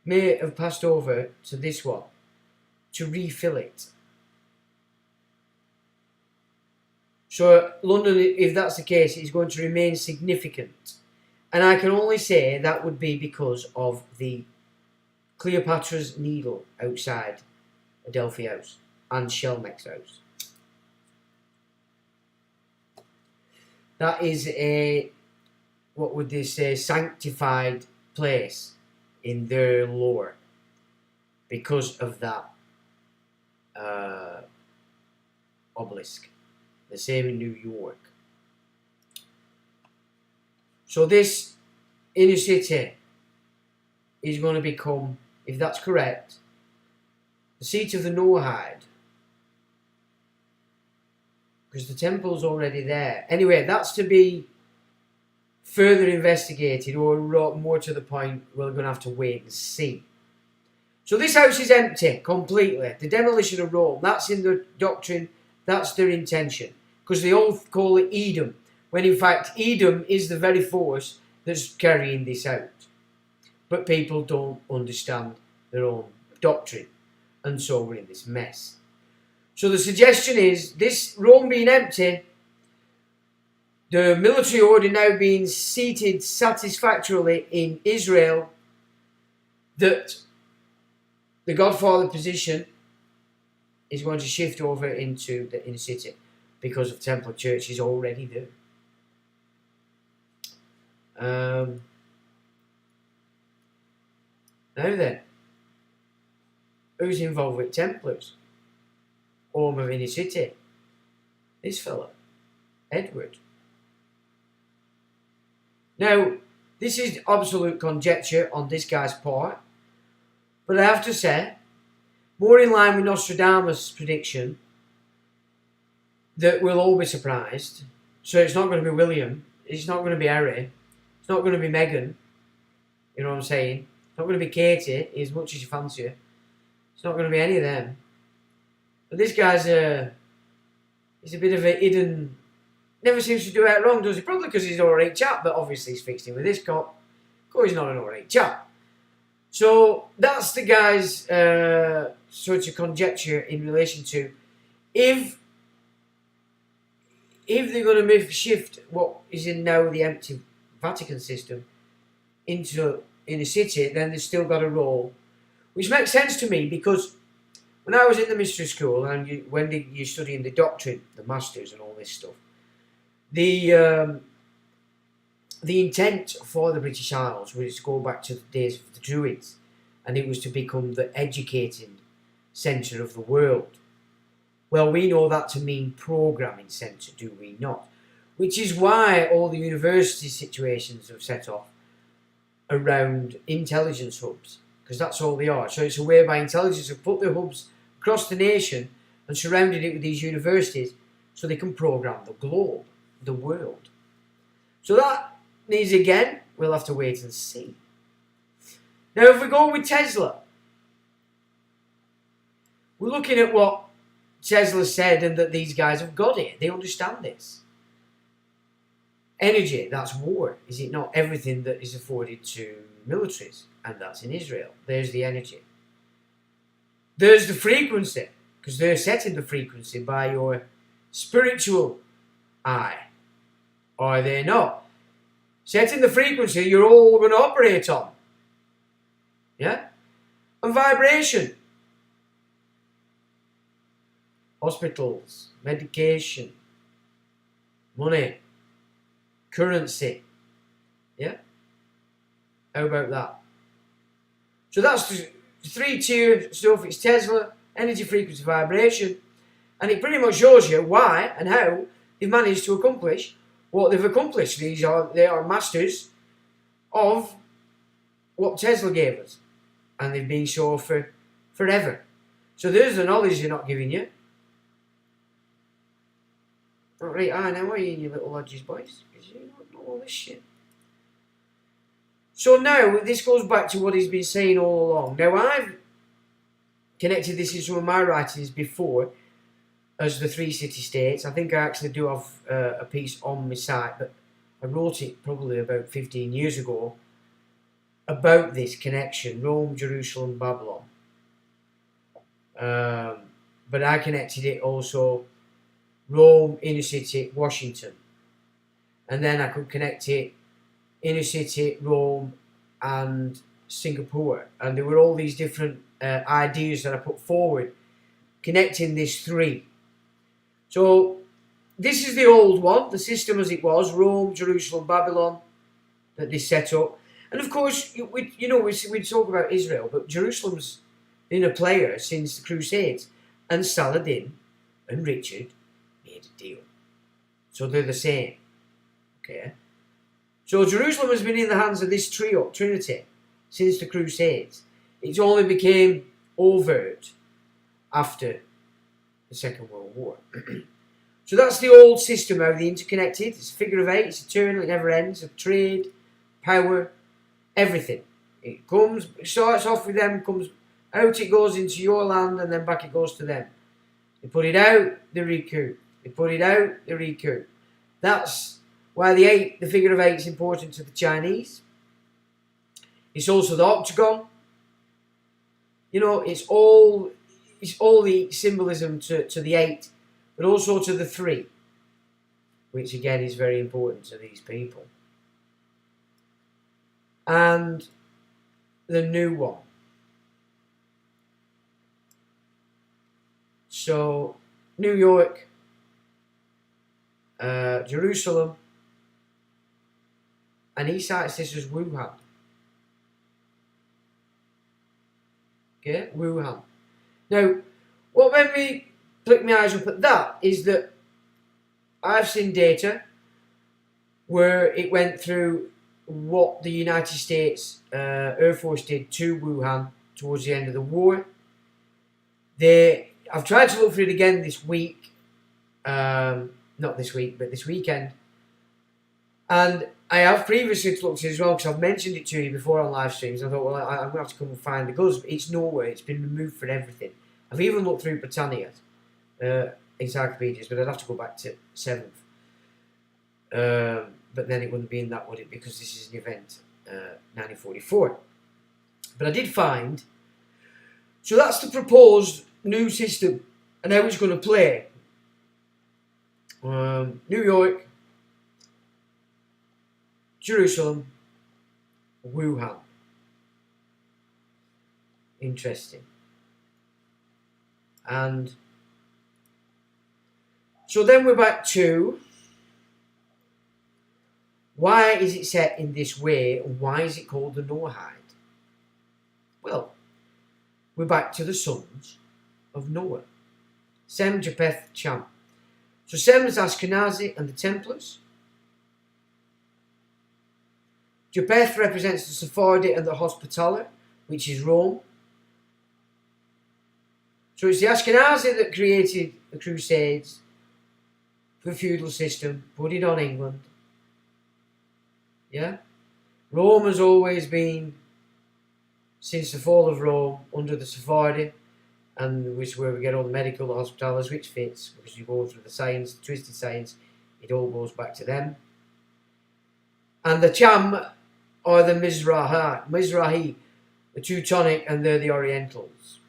may have passed over to this one to refill it. So London, if that's the case, is going to remain significant. And I can only say that would be because of the Cleopatra's Needle outside Adelphi House and Shelmach's house. That is a, what would they say, sanctified place in their lore because of that obelisk. The same in New York. So this inner city is going to become, if that's correct, the seat of the Noahide because the temple's already there. Anyway, that's to be further investigated, or more to the point, we're going to have to wait and see. So this house is empty completely. The demolition of Rome, that's in the doctrine, that's their intention. Because they all call it Edom, when in fact Edom is the very force that's carrying this out. But people don't understand their own doctrine, and so we're in this mess. So the suggestion is, this Rome being empty, the military order now being seated satisfactorily in Israel, that the Godfather position is going to shift over into the inner city because of Temple Church is already there. Now then, who's involved with Templars? Home of inner city. This fella, Edward. Now, this is absolute conjecture on this guy's part, but I have to say, more in line with Nostradamus' prediction, that we'll all be surprised. So it's not going to be William, it's not going to be Harry, it's not going to be Meghan, you know what I'm saying? It's not going to be Katie, as much as you fancy her. It's not going to be any of them. But this guy's he's a bit of a hidden, never seems to do it wrong, does he? Probably because he's an alright chap, but obviously he's fixed in with this cop. Of course he's not an alright chap. So that's the guy's sort of conjecture in relation to if they're going to shift what is in now the empty Vatican system into a city, then they've still got a role, which makes sense to me, because when I was in the mystery school and when you're studying the doctrine, the masters and all this stuff, the intent for the British Isles was to go back to the days of the Druids, and it was to become the educating centre of the world. Well, we know that to mean programming centre, do we not? Which is why all the university situations have set off around intelligence hubs, because that's all they are. So it's a way by intelligence have put their hubs across the nation and surrounded it with these universities so they can program the globe, the world. So that means, again, we'll have to wait and see. Now, if we go with Tesla, we're looking at what Tesla said, and that these guys have got it. They understand this. Energy, that's war, is it not? Everything that is afforded to militaries, and that's in Israel. There's the energy. There's the frequency, because they're setting the frequency by your spiritual eye. Are they not? Setting the frequency you're all going to operate on. Yeah? And vibration. Hospitals, medication, money, currency. Yeah? How about that? So that's the 3-tier stuff. It's Tesla, energy, frequency, vibration. And it pretty much shows you why and how they've managed to accomplish what they've accomplished. They are masters of what Tesla gave us. And they've been so for forever. So there's the knowledge they're not giving you. Right, now are you in your little lodges, boys? Because you don't know all this shit. So now, this goes back to what he's been saying all along. Now, I've connected this in some of my writings before as the three city-states. I think I actually do have a piece on my site, but I wrote it probably about 15 years ago about this connection, Rome, Jerusalem, Babylon. But I connected it also Rome, inner city, Washington. And then I could connect it inner city, Rome, and Singapore. And there were all these different ideas that I put forward, connecting these three. So this is the old one, the system as it was, Rome, Jerusalem, Babylon, that they set up. And of course, we talk about Israel, but Jerusalem's been a player since the Crusades. And Saladin and Richard made a deal. So they're the same. Okay? So Jerusalem has been in the hands of this trio, Trinity, since the Crusades. It only became overt after the Second World War. So that's the old system, how they interconnected. It's a figure of 8, it's eternal, it never ends, of trade, power, everything. It starts off with them, comes out, it goes into your land, and then back it goes to them. They put it out, they recoup. They put it out, they recoup. That's why the figure of 8 is important to the Chinese. It's also the octagon. You know, it's all the symbolism to the 8, but also to the 3, which again is very important to these people. And the new one. So, New York, Jerusalem, and he cites this as Wuhan. Okay, Wuhan. Now, what made me click my eyes up at that is that I've seen data where it went through what the United States Air Force did to Wuhan towards the end of the war. I've tried to look for it again this week, not this week, but this weekend. And I have previously looked at it as well, because I've mentioned it to you before on live streams. I thought, well, I'm going to have to come and find the goods, but it's nowhere. It's been removed from everything. I've even looked through Britannia encyclopedias, but I'd have to go back to 7th. But then it wouldn't be in that, would it? Because this is an event, 1944. But I did find, so that's the proposed new system and how it's going to play. New York, Jerusalem, Wuhan. Interesting. And so then we're back to, why is it set in this way? Why is it called the Noahide? Well, we're back to the sons of Noah. Sem, Japheth, Cham. So Sem is Ashkenazi and the Templars. Japheth represents the Sephardi and the Hospitaller, which is Rome. So it's the Ashkenazi that created the Crusades, the feudal system, put it on England. Yeah? Rome has always been, since the fall of Rome, under the Sephardi, and which is where we get all the medical, the hospitallers, which fits, because you go through the science, the twisted science, it all goes back to them. And the Cham are the Mizrahi, the Teutonic, and they're the Orientals.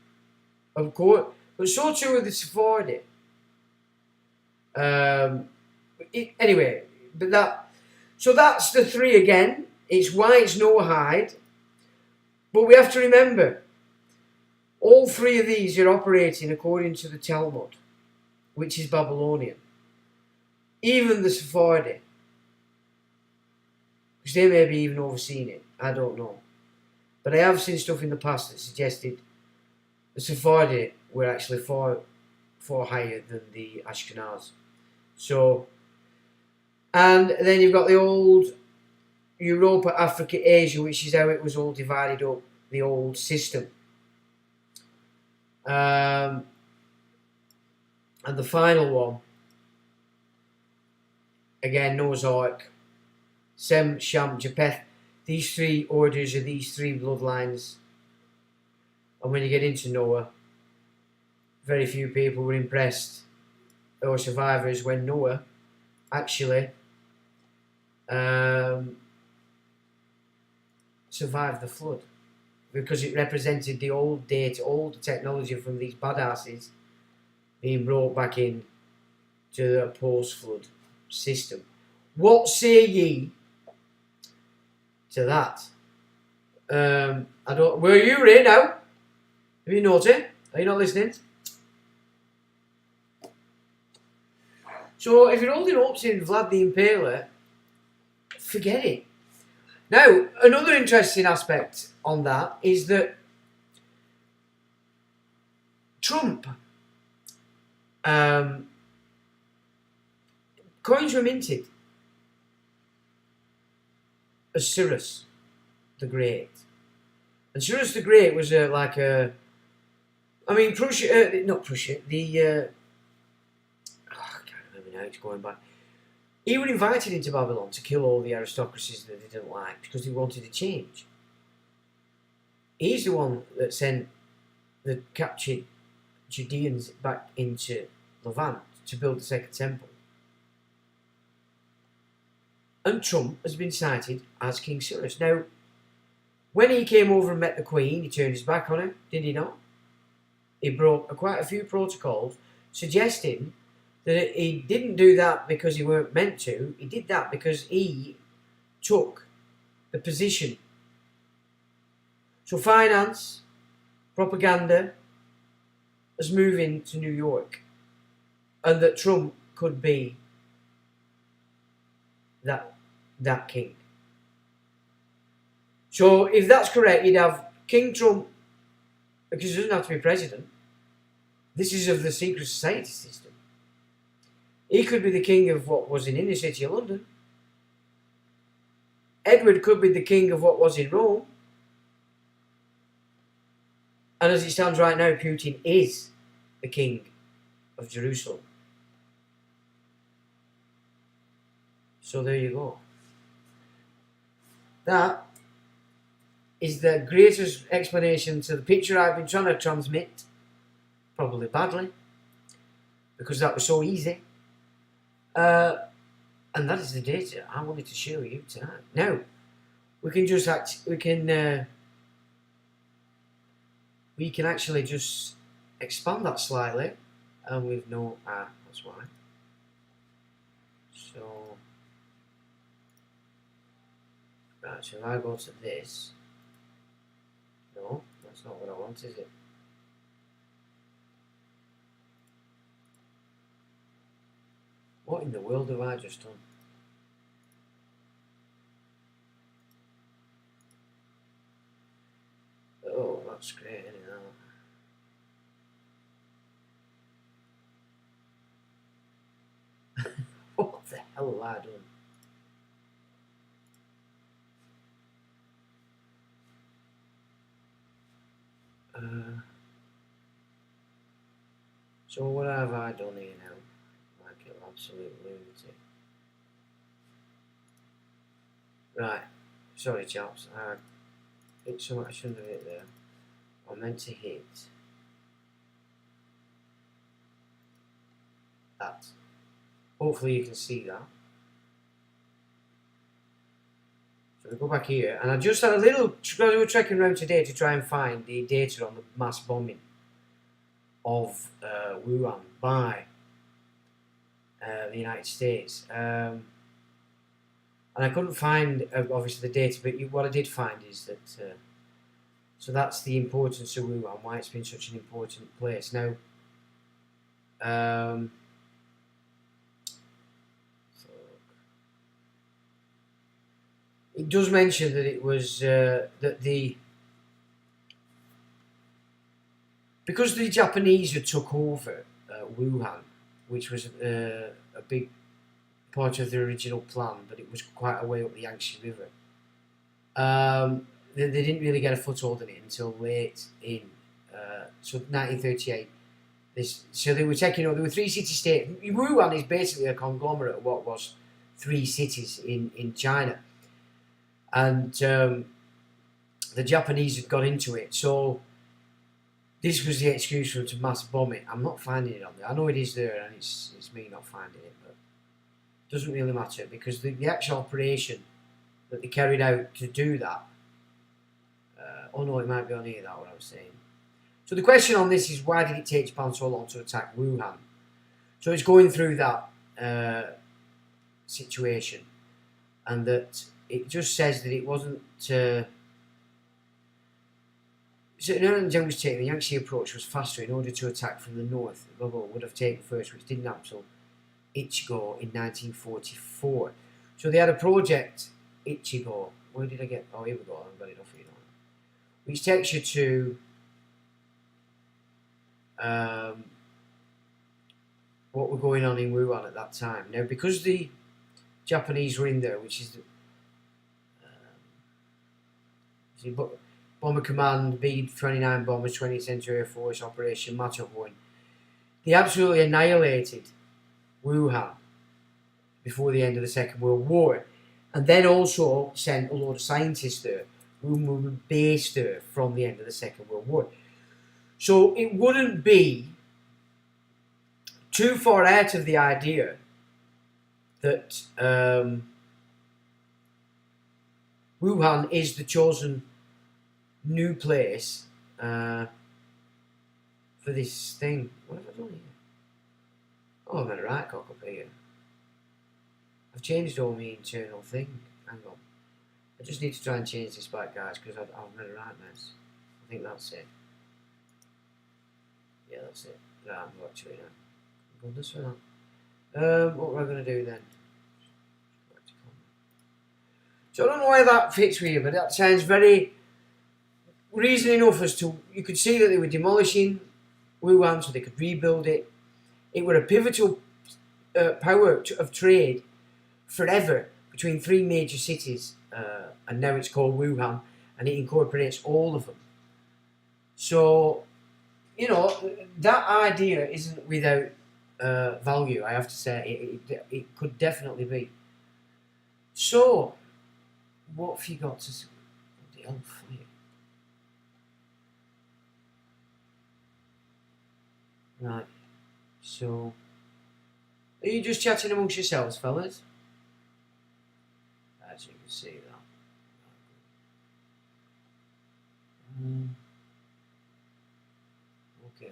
Of course, but so too are the Sephardi. Anyway, so that's the 3 again. It's why it's Noahide. But we have to remember, all 3 of these are operating according to the Talmud, which is Babylonian. Even the Sephardi. Because they may be even overseeing it. I don't know. But I have seen stuff in the past that suggested the Sephardi were actually far higher than the Ashkenaz. So, and then you've got the old Europa, Africa, Asia, which is how it was all divided up, the old system. And the final one, again, Noah's Ark, Sem, Sham, Japheth. These 3 orders are these 3 bloodlines. And when you get into Noah, very few people were impressed, or survivors, when Noah actually survived the flood, because it represented the old data, all the technology from these badasses being brought back in to the post-flood system. What say ye to that? I don't. Where are you, Ray, now? Have you noticed? Are you not listening? So if you're holding hopes in Vlad the Impaler, forget it. Now, another interesting aspect on that is that Trump, coins were minted as Cyrus the Great. And Cyrus the Great was Prussia, not Prussia, I can't remember now it's going back. He was invited into Babylon to kill all the aristocracies that they didn't like because he wanted to change. He's the one that sent the captured Judeans back into Levant to build the Second Temple. And Trump has been cited as King Cyrus. Now, when he came over and met the Queen, he turned his back on her, did he not? He broke quite a few protocols, suggesting that he didn't do that because he weren't meant to. He did that because he took the position. So finance, propaganda, is moving to New York, and that Trump could be that king. So if that's correct, you'd have King Trump, because he doesn't have to be president. This is of the secret society system. He could be the king of what was in inner city of London. Edward could be the king of what was in Rome. And as it stands right now, Putin is the king of Jerusalem. So there you go. That is the greatest explanation to the picture I've been trying to transmit, probably badly, because that was so easy. And that is the data I wanted to show you tonight. Now, we can actually just expand that slightly, and we've no that's why. So, right, so if I go to this, no, that's not what I want, is it? What in the world have I just done? Oh, that's great, isn't it? What the hell have I done? So what have I done here now? Like an absolute lunatic. Right, sorry chaps, I hit something I shouldn't have hit there. I meant to hit that. Hopefully you can see that. So we go back here, and I just had a little, we were trekking around today to try and find the data on the mass bombing of Wuhan by the United States. And I couldn't find, obviously, the data, but what I did find is that, so that's the importance of Wuhan, why it's been such an important place. Now, it does mention that it was, because the Japanese had took over Wuhan, which was a big part of the original plan, but it was quite a way up the Yangtze River. They didn't really get a foothold in it until late in, so 1938. So they were taking over. There were 3 city-states. Wuhan is basically a conglomerate of what was 3 cities in China, and the Japanese had got into it. So this was the excuse for them to mass bomb it. I'm not finding it on there. I know it is there, and it's me not finding it, but it doesn't really matter, because the actual operation that they carried out to do that. Oh no, it might be on here, that what I was saying. So the question on this is, why did it take Japan so long to attack Wuhan? So it's going through that situation, and that it just says that it wasn't. So in order to was taken, the Yangtze approach was faster in order to attack from the north. The rebel would have taken first, which didn't happen until Ichigo in 1944. So they had a project, Ichigo. Where did I get? Oh, here we go. I've got it off here. Which takes you to what was going on in Wuhan at that time. Now, because the Japanese were in there, which is the Bomber Command, B-29 bombers, 20th Century Air Force Operation Matterhorn, they absolutely annihilated Wuhan before the end of the Second World War, and then also sent a lot of scientists there who were based there from the end of the Second World War. So it wouldn't be too far out of the idea that Wuhan is the chosen new place for this thing. What have I done here? Oh, I'm in a right cock up here. I've changed all my internal thing. Hang on. I just need to try and change this back, guys, because I've made a right mess. I think that's it. Yeah, that's it. Right, I'm actually now. Goodness for that. What we're going to do then? So I don't know why that fits with you, but that sounds very reason enough as to you could see that they were demolishing Wuhan so they could rebuild it. It were a pivotal power of trade forever between three major cities, and now it's called Wuhan, and it incorporates all of them. So, you know, that idea isn't without value, I have to say. It could definitely be. So, what have you got to say? What the hell for you? Right, so, are you just chatting amongst yourselves, fellas? As you can see that. Okay.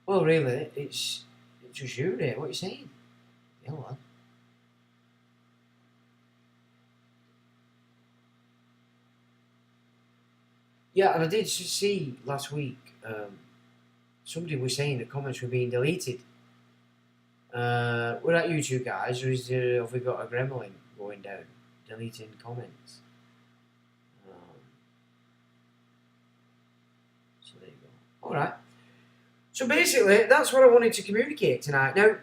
Well, really, it's just you there. What are you saying? Yeah, well. Yeah, and I did see last week somebody was saying the comments were being deleted. We're at YouTube, guys, or have we got a gremlin going down, deleting comments? So there you go. Alright. So basically, that's what I wanted to communicate tonight. Now,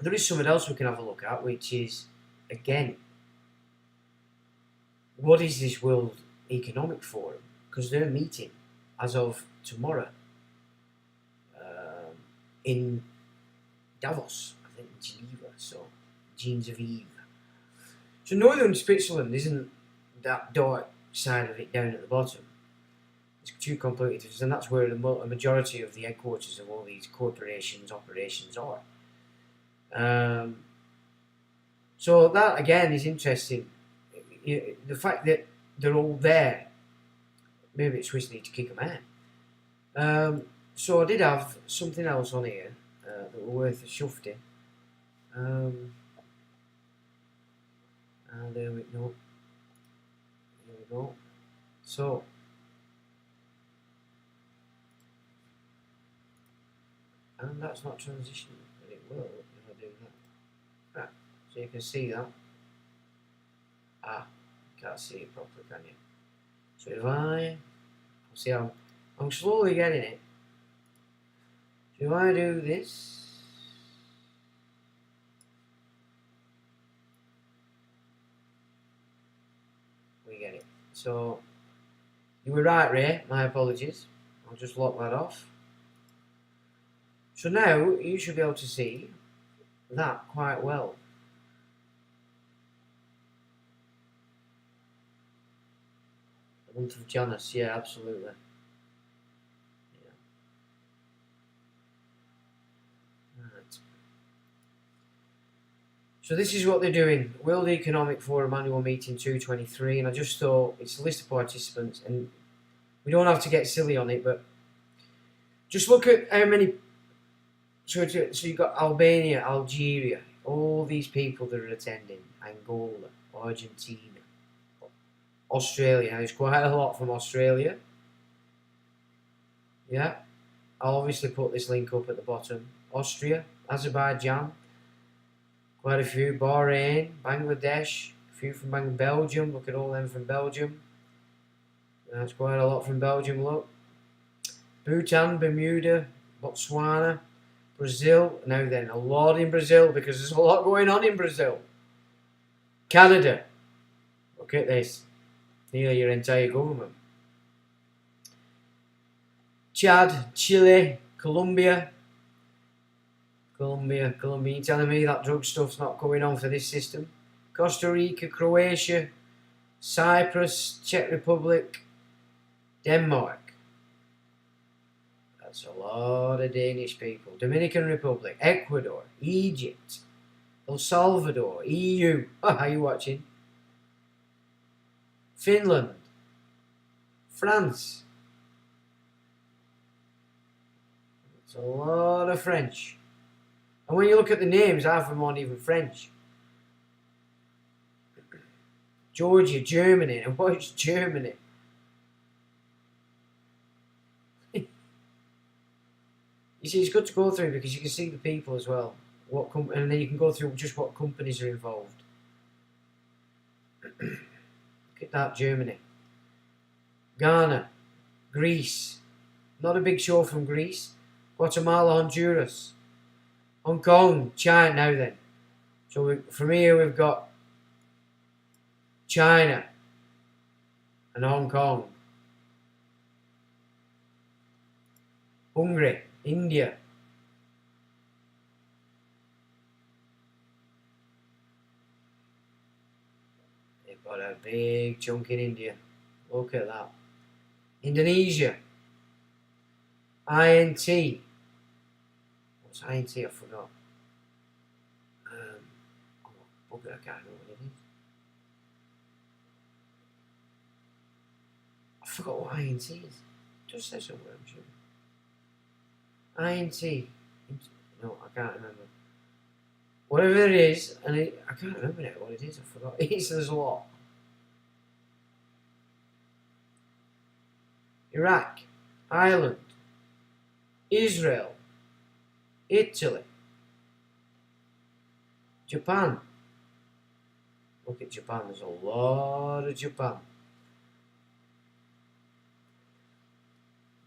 there is something else we can have a look at, which is, again, what is this World Economic Forum? Because they're meeting as of tomorrow in Davos, I think Geneva, so Geneva. So northern Switzerland isn't that dark side of it down at the bottom. It's too complicated, and that's where the majority of the headquarters of all these corporations' operations are. So that again is interesting. The fact that they're all there, maybe Swiss need to kick them out. So I did have something else on here that were worth a shufty. And there we go. There we go. So and that's not transitioning, but it will if I do that. Right, so you can see that. Ah, you can't see it properly, can you? So if see, I'm slowly getting it. So if I do this, we get it. So you were right, Ray. My apologies. I'll just lock that off. So now you should be able to see that quite well. The month of Janus, yeah, absolutely. Yeah. Right. So this is what they're doing. World Economic Forum Annual Meeting 223, and I just thought it's a list of participants, and we don't have to get silly on it, but just look at how many. So you've got Albania, Algeria, all these people that are attending, Angola, Argentina, Australia. Now, there's quite a lot from Australia. Yeah, I'll obviously put this link up at the bottom. Austria, Azerbaijan, quite a few. Bahrain, Bangladesh, a few from Belgium. Look at all them from Belgium. That's quite a lot from Belgium, look. Bhutan, Bermuda, Botswana, Brazil. Now then, a lot in Brazil because there's a lot going on in Brazil. Canada. Look at this. Nearly your entire government. Chad, Chile, Colombia, Colombia. You telling me that drug stuff's not going on for this system? Costa Rica, Croatia, Cyprus, Czech Republic, Denmark. That's a lot of Danish people. Dominican Republic, Ecuador, Egypt, El Salvador, EU. Are you watching? Finland, France. It's a lot of French. And when you look at the names, half of them aren't even French. Georgia, Germany. And what is Germany? You see, it's good to go through because you can see the people as well. And then you can go through just what companies are involved. Look at that, Germany. Ghana, Greece. Not a big show from Greece. Guatemala, Honduras. Hong Kong, China. Now then. So from here we've got China and Hong Kong. Hungary, India. They've got a big chunk in India. Look at that. Indonesia. INT. What's INT? I forgot. I can't remember what it is. I forgot what INT is. It just says somewhere, I'm sure. INT. No, I can't remember. Whatever it is, and I can't remember now what it is. I forgot. There's a lot. Iraq, Ireland, Israel, Italy, Japan. Look at Japan, there's a lot of Japan.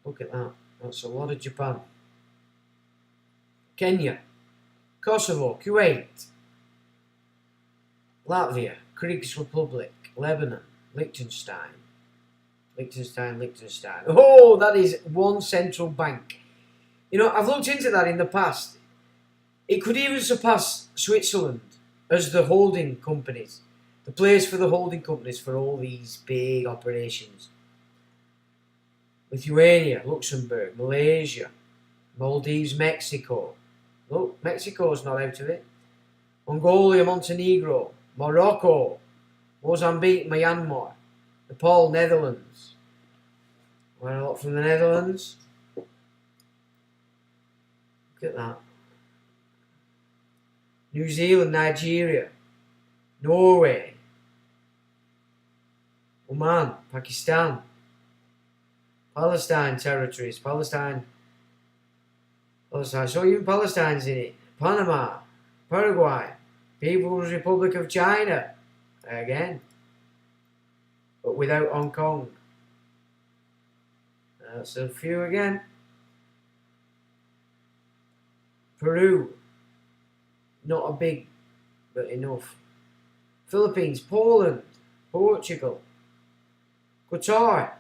Look at that, that's a lot of Japan. Kenya, Kosovo, Kuwait, Latvia, Kyrgyz Republic, Lebanon, Liechtenstein. Oh, that is one central bank. You know, I've looked into that in the past. It could even surpass Switzerland as the holding companies, the place for the holding companies for all these big operations. Lithuania, Luxembourg, Malaysia, Maldives, Mexico. Look, Mexico's not out of it. Mongolia, Montenegro, Morocco, Mozambique, Myanmar, Nepal, Netherlands. Quite a lot from the Netherlands. Look at that. New Zealand, Nigeria, Norway, Oman, Pakistan, Palestine territories, Palestine. So even Palestine's in it. Panama, Paraguay, People's Republic of China, again, but without Hong Kong. That's a few again. Peru, not a big, but enough. Philippines, Poland, Portugal, Qatar,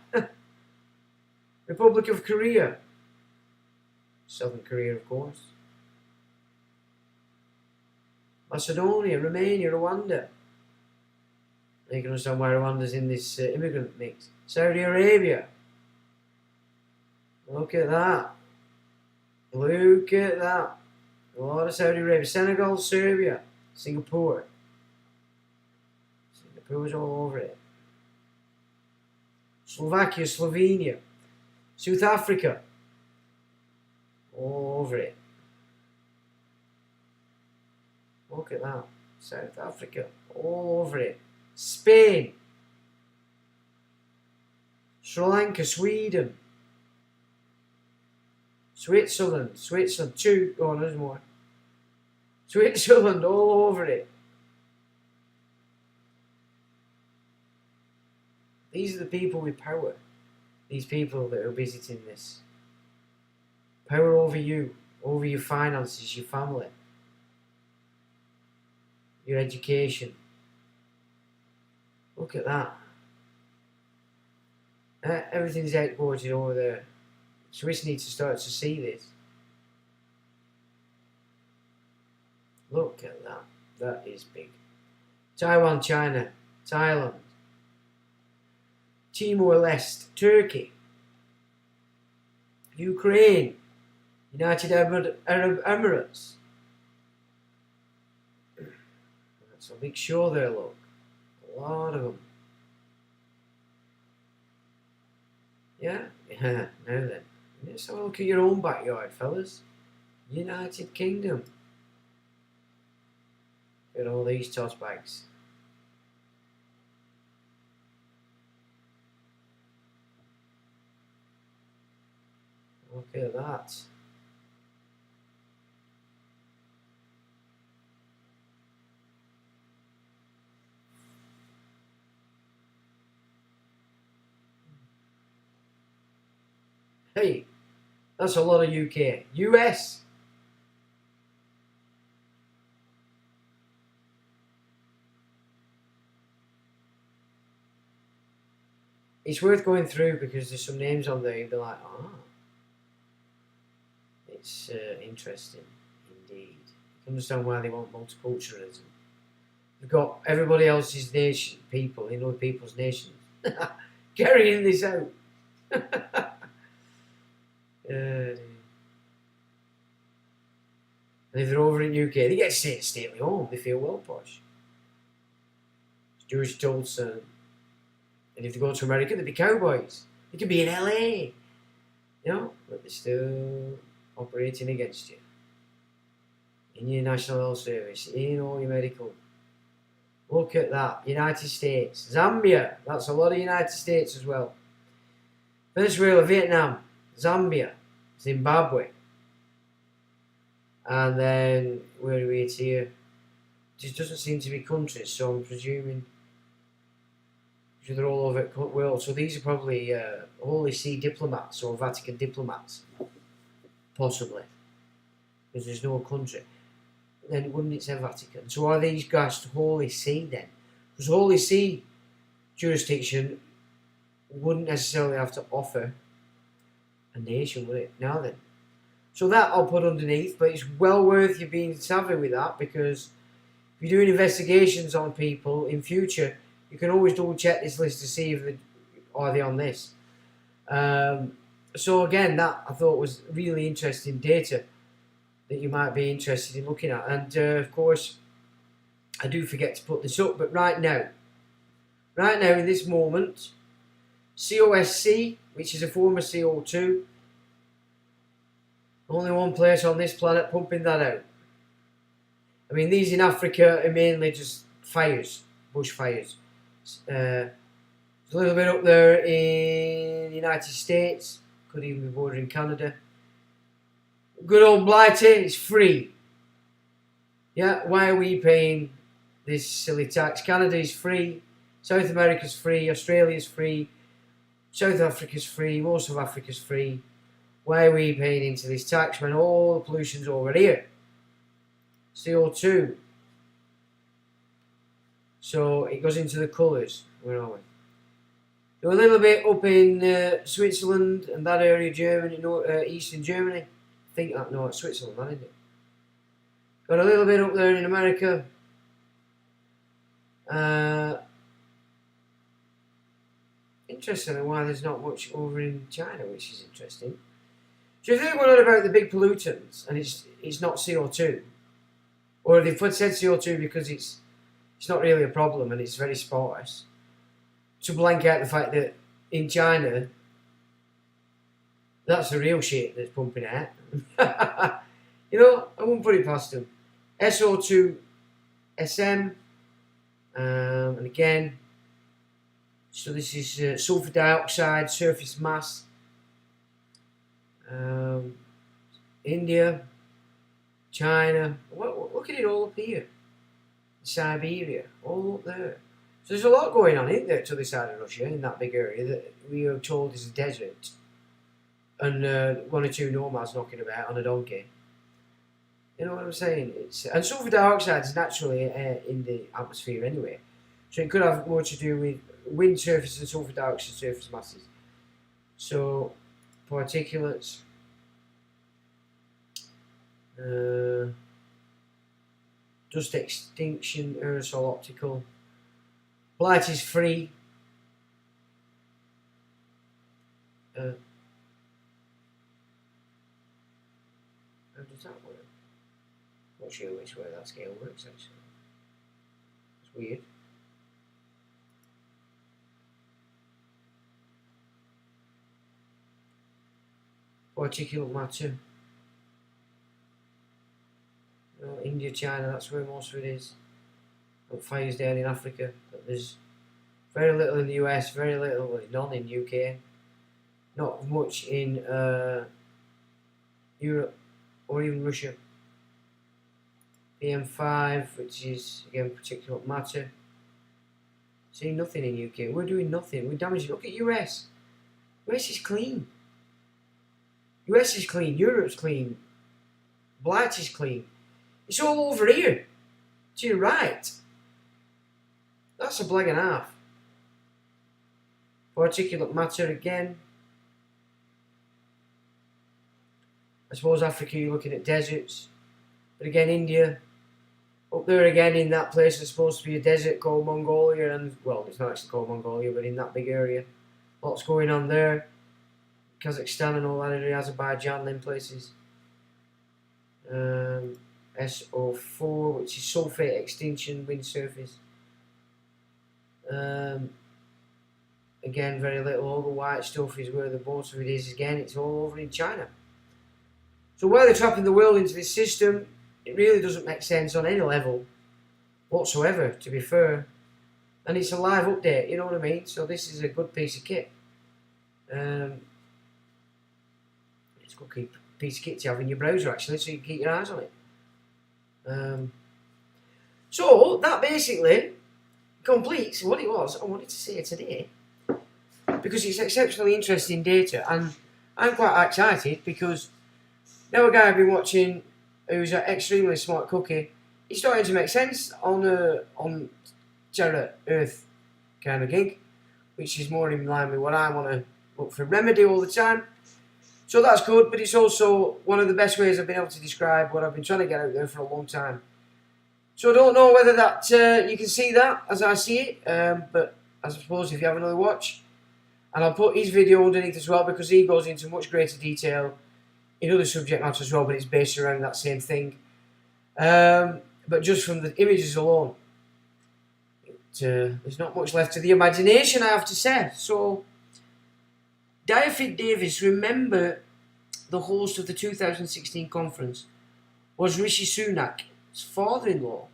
Republic of Korea, Southern Korea, of course, Macedonia, Romania, Rwanda. You can understand why Rwanda's in this immigrant mix. Saudi Arabia. Look at that. Look at that. A lot of Saudi Arabia. Senegal, Serbia, Singapore. Singapore's all over it. Slovakia, Slovenia, South Africa. All over it. Look at that. South Africa. All over it. Spain. Sri Lanka, Sweden. Switzerland, two. Oh, there's more. Switzerland, all over it. These are the people with power. These people that are visiting this. Power over you, over your finances, your family, your education. Look at that. Everything's outboarded over there. Swiss need to start to see this. Look at that. That is big. Taiwan, China, Thailand, Timor-Leste, Turkey, Ukraine, United Arab Emirates. That's a big show there, look. A lot of them. Yeah? Yeah, now then. Let's have a look at your own backyard, fellas. United Kingdom. Look at all these toss bags. Look at that. Hey, that's a lot of UK. US. It's worth going through because there's some names on there you'll be like, ah. It's interesting, indeed. You can understand why they want multiculturalism. They've got everybody else's nation, people, in other people's nations, carrying this out. And if they're over in UK, they get to stay at home. They feel well posh. Jewish told son. And if they go to America, they'd be cowboys. They could be in LA. You know, but they're still operating against you. In your National Health Service, in all your medical. Look at that. United States. Zambia. That's a lot of United States as well. Venezuela, Vietnam, Zambia, Zimbabwe. And then, where are we at here? Just doesn't seem to be countries, so I'm presuming they're all over the world. So these are probably Holy See diplomats or Vatican diplomats. Possibly. Because there's no country. Then wouldn't it say Vatican? So are these guys Holy See then? Because Holy See jurisdiction wouldn't necessarily have to offer a nation, would it? Now then. So that I'll put underneath, but it's well worth you being savvy with that, because if you're doing investigations on people in future, you can always double check this list to see if are they on this. So again, that I thought was really interesting data that you might be interested in looking at. And of course, I do forget to put this up, but right now in this moment, COSC, which is a form of CO2, only one place on this planet pumping that out. I mean, these in Africa are mainly just fires, bushfires. There's a little bit up there in the United States, could even be bordering Canada. Good old Blighty is free. Yeah, why are we paying this silly tax? Canada is free, South America's free, Australia's free, South Africa's free, most of Africa's free. Why are we paying into this tax when all the pollution's over here? CO2. So it goes into the colours. Where are we? So a little bit up in Switzerland and that area, Germany, eastern Germany. I think that, no, it's Switzerland, that isn't it? Got a little bit up there in America. Interesting why there's not much over in China, which is interesting. So if they're going on about the big pollutants and it's not CO2, or they've said CO2 because it's not really a problem and it's very sparse, to blank out the fact that in China, that's the real shit that's pumping out. You know, I wouldn't put it past them. SO2 SM, and again, so this is sulfur dioxide, surface mass. India, China, look at it all up here. Siberia, all up there. So there's a lot going on, isn't there, to the side of Russia, in that big area that we are told is a desert. And one or two nomads knocking about on a donkey. You know what I'm saying? And sulfur dioxide is naturally in the atmosphere anyway. So it could have more to do with wind surface and sulfur dioxide surface masses. So, particulates. Dust extinction, aerosol optical. Blight is free. How does that work? Not sure which way that scale works actually. It's weird. Particulate matter. India, China, that's where most of it is. But fires down in Africa. But there's very little in the US, very little, well, none in UK. Not much in Europe or even Russia. PM5, which is again particulate matter. See, nothing in UK. We're doing nothing. We're damaging. Look at US. US is clean. US is clean. Europe's clean. Blight is clean. It's all over here. To your right. That's a blag and a half. Particulate matter again. I suppose Africa, you're looking at deserts. But again, India. Up there again in that place is supposed to be a desert called Mongolia. And, well, it's not actually called Mongolia, but in that big area. Lots going on there. Kazakhstan and all that area, Azerbaijan, them places. SO4, which is sulfate extinction, wind surface. Again, very little. All the white stuff is where the most of it is. Again, it's all over in China. So where they're trapping the world into this system, it really doesn't make sense on any level whatsoever, to be fair. And it's a live update, you know what I mean? So this is a good piece of kit. It's a good piece of kit to have in your browser, actually, so you can keep your eyes on it. So that basically completes what it was I wanted to say today, because it's exceptionally interesting data, and I'm quite excited because now a guy I've been watching who's an extremely smart cookie, he's starting to make sense on Terra Earth kind of gig, which is more in line with what I want to look for remedy all the time. So that's good, but it's also one of the best ways I've been able to describe what I've been trying to get out there for a long time. So I don't know whether that you can see that as I see it, but I suppose if you have another watch, and I'll put his video underneath as well, because he goes into much greater detail in other subject matter as well, but it's based around that same thing. But just from the images alone, there's not much left to the imagination, I have to say. So, David Davis, remember the host of the 2016 conference was Rishi Sunak's father-in-law.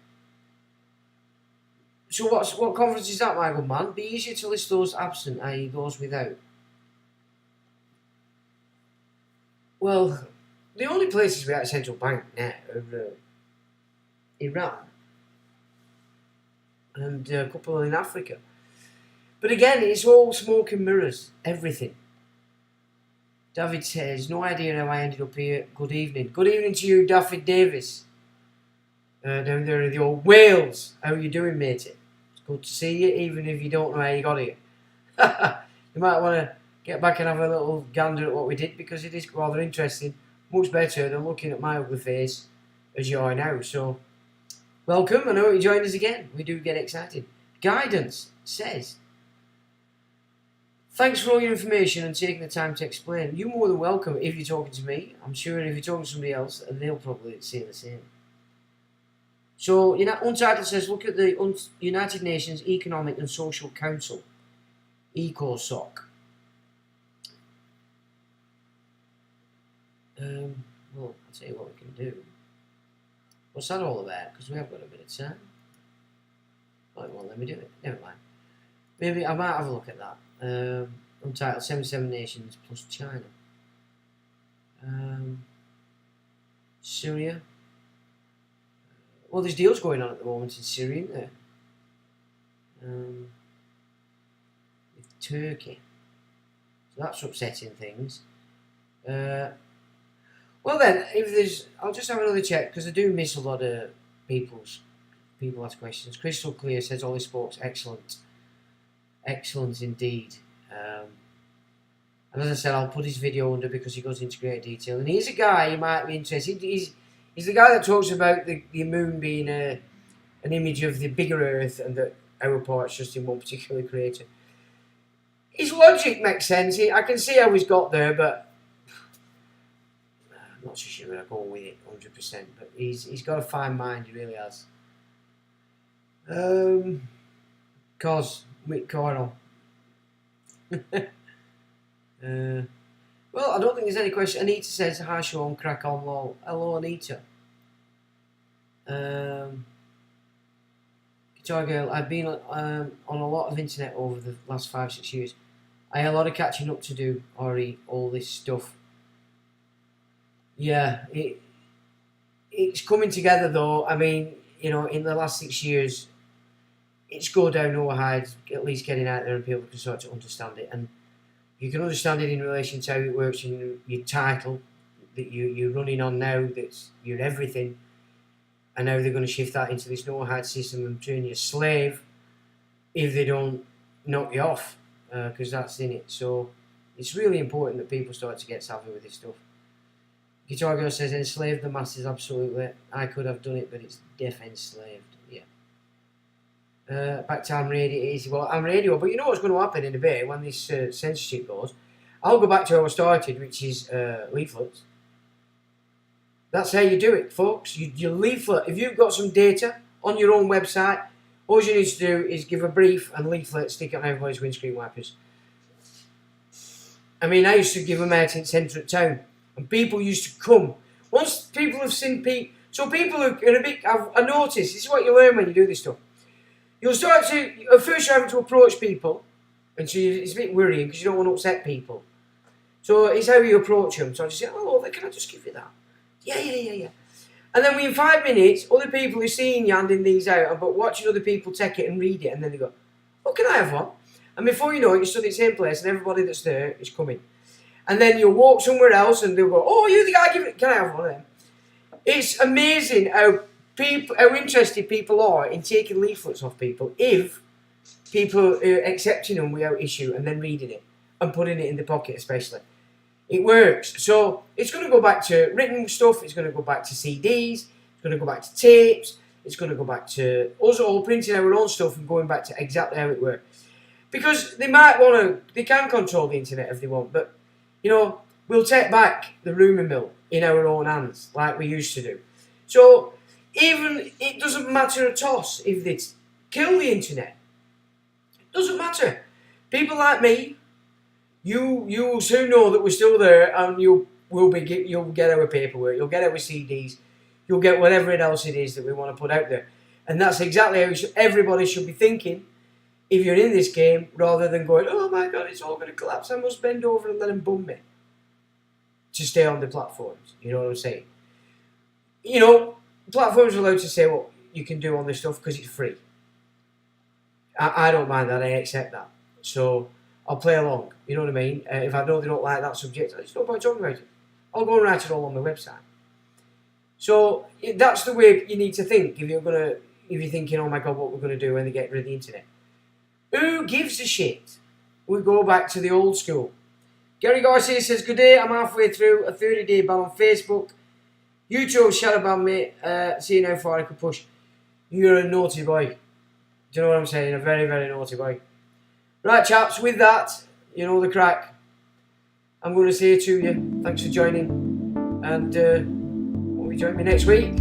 So what conference is that, my good man? Be easier to list those absent, i.e. those without. Well, the only places without a central bank now are Iran and a couple in Africa. But again, it's all smoke and mirrors, everything. David says, no idea how I ended up here. Good evening. Good evening to you, David Davis. Down there in the old Wales. How are you doing, matey? It's good to see you, even if you don't know how you got here. You might want to get back and have a little gander at what we did, because it is rather interesting. Much better than looking at my ugly face as you are now. So, welcome. I know you joined us again. We do get excited. Guidance says, thanks for all your information and taking the time to explain. You're more than welcome if you're talking to me. I'm sure if you're talking to somebody else, they'll probably say the same. So, Untitled says, look at the United Nations Economic and Social Council, ECOSOC. Well, I'll tell you what we can do. What's that all about? Because we have got a bit of time. Oh, well, let me do it. Never mind. Maybe I might have a look at that. Untitled 77 Nations plus China. Syria. Well, there's deals going on at the moment in Syria, isn't there? With Turkey. So that's upsetting things. Well then, I'll just have another check, because I do miss a lot of people ask questions. Crystal Clear says, Ollie Sports, excellent. Excellent indeed. And as I said, I'll put his video under because he goes into great detail. And he's a guy you might be interested. He's the guy that talks about the moon being an image of the bigger Earth and that our part's just in one particular crater. His logic makes sense. I can see how he's got there, but I'm not so sure I go with it 100%. But he's got a fine mind. He really has. Mick Cornell. Well, I don't think there's any question. Anita says, hi Sean, crack on, lol. Hello, Anita. Guitar Girl, I've been on a lot of internet over the last 5-6 years. I had a lot of catching up to do, Ori, all this stuff. Yeah, it's coming together though. I mean, you know, in the last 6 years, it's go down no hide, at least getting out there and people can start to understand it. And you can understand it in relation to how it works in your title that you're running on now, that's your everything. And now they're going to shift that into this no hide system and turn you a slave if they don't knock you off, because that's in it. So it's really important that people start to get savvy with this stuff. Guitar Girl says, enslave the masses, absolutely. I could have done it, but it's deaf enslaved. Yeah. Back to I'm radio. Well, I'm radio, but you know what's going to happen in a bit when this censorship goes? I'll go back to how I started, which is leaflets. That's how you do it, folks. You leaflet. If you've got some data on your own website, all you need to do is give a brief and leaflet, stick it on everybody's windscreen wipers. I mean, I used to give them out in the centre of town, and people used to come. Once people have seen people, so people are a bit. I noticed, this is what you learn when you do this stuff. You'll start to, at first you're having to approach people, and so it's a bit worrying because you don't want to upset people. So it's how you approach them. So I just say, oh, can I just give you that? Yeah. And then within 5 minutes, other people are seeing you handing these out, but watching other people take it and read it, and then they go, oh, can I have one? And before you know it, you're stood in the same place, and everybody that's there is coming. And then you'll walk somewhere else, and they'll go, oh, you're the guy giving it, can I have one of them? It's amazing how interested people are in taking leaflets off people if people are accepting them without issue and then reading it and putting it in the pocket especially. It works. So it's going to go back to written stuff, it's going to go back to CDs, it's going to go back to tapes, it's going to go back to us all printing our own stuff and going back to exactly how it works. Because they can control the internet if they want, but, you know, we'll take back the rumour mill in our own hands like we used to do. So even it doesn't matter a toss if they kill the internet. It doesn't matter. People like me, you will soon know that we're still there, and you'll get our paperwork, you'll get our CDs, you'll get whatever else it is that we want to put out there. And that's exactly how everybody should be thinking if you're in this game, rather than going, oh my God, it's all going to collapse, I must bend over and let them bum me to stay on the platforms. You know what I'm saying? You know, platforms are allowed to say what you can do on this stuff because it's free. I don't mind that, I accept that. So I'll play along, you know what I mean? If I know they don't like that subject, there's no point talking about it. I'll go and write it all on my website. So that's the way you need to think if you're thinking, oh my God, what we're going to do when they get rid of the internet. Who gives a shit? We go back to the old school. Gary Garcia says, good day, I'm halfway through a 30-day ban on Facebook. YouTube shadow ban me, seeing how far I could push. You're a naughty boy. Do you know what I'm saying? A very, very naughty boy. Right, chaps, with that, you know the crack. I'm going to say to you, thanks for joining, and will you join me next week?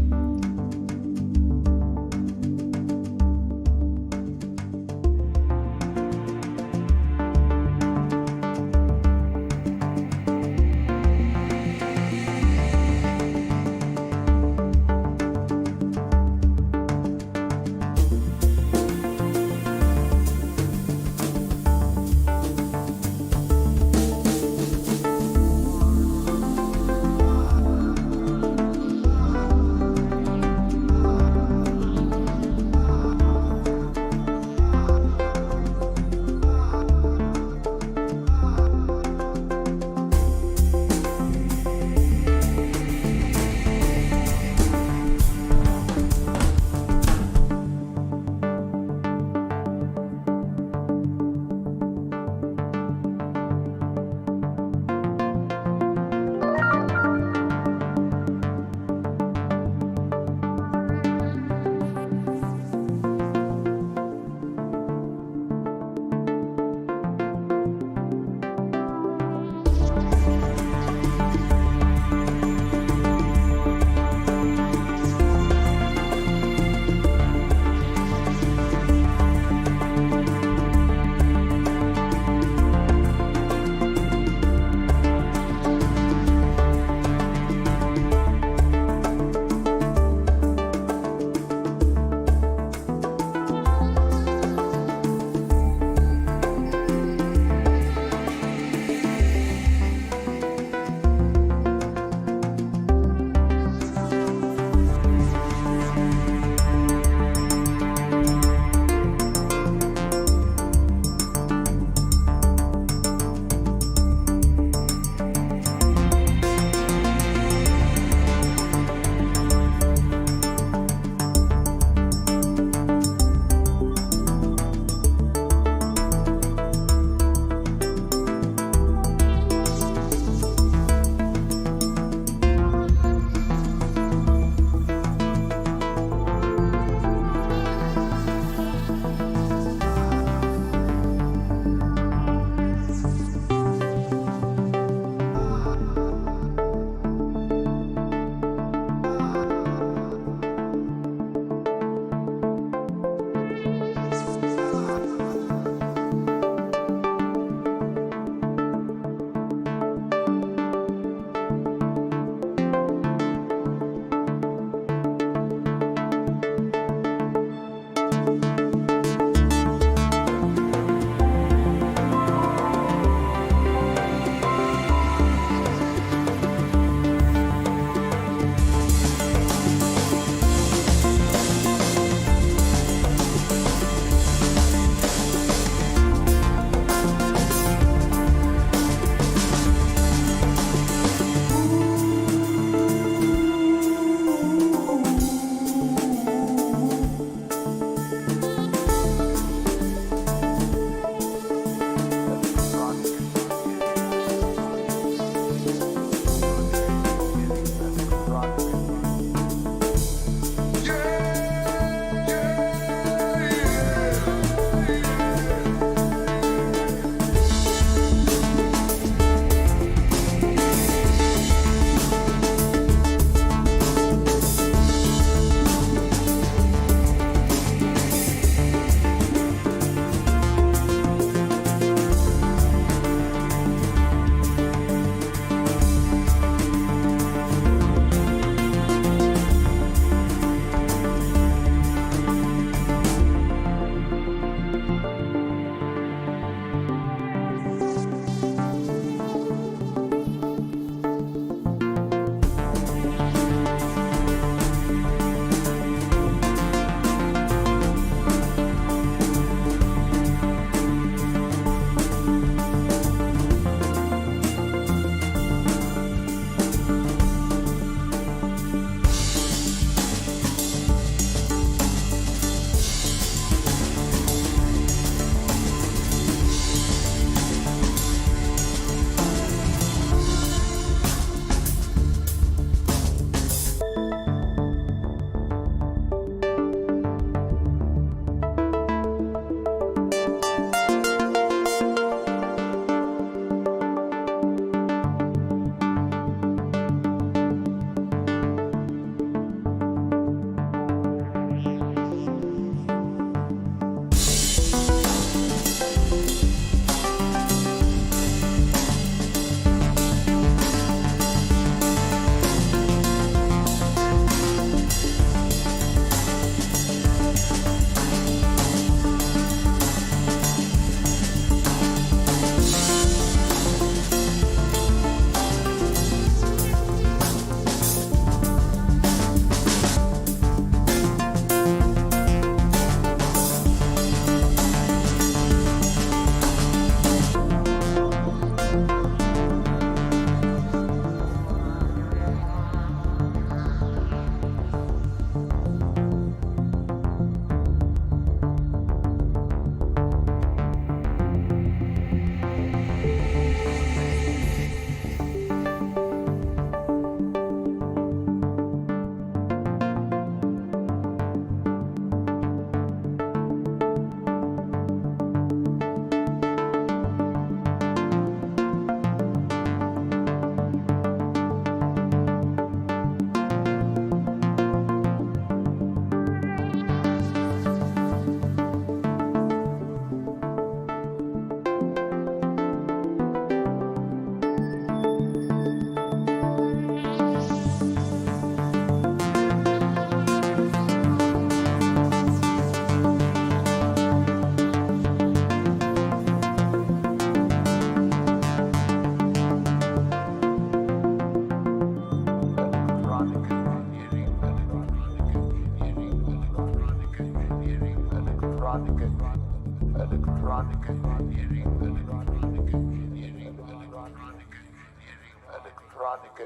electronic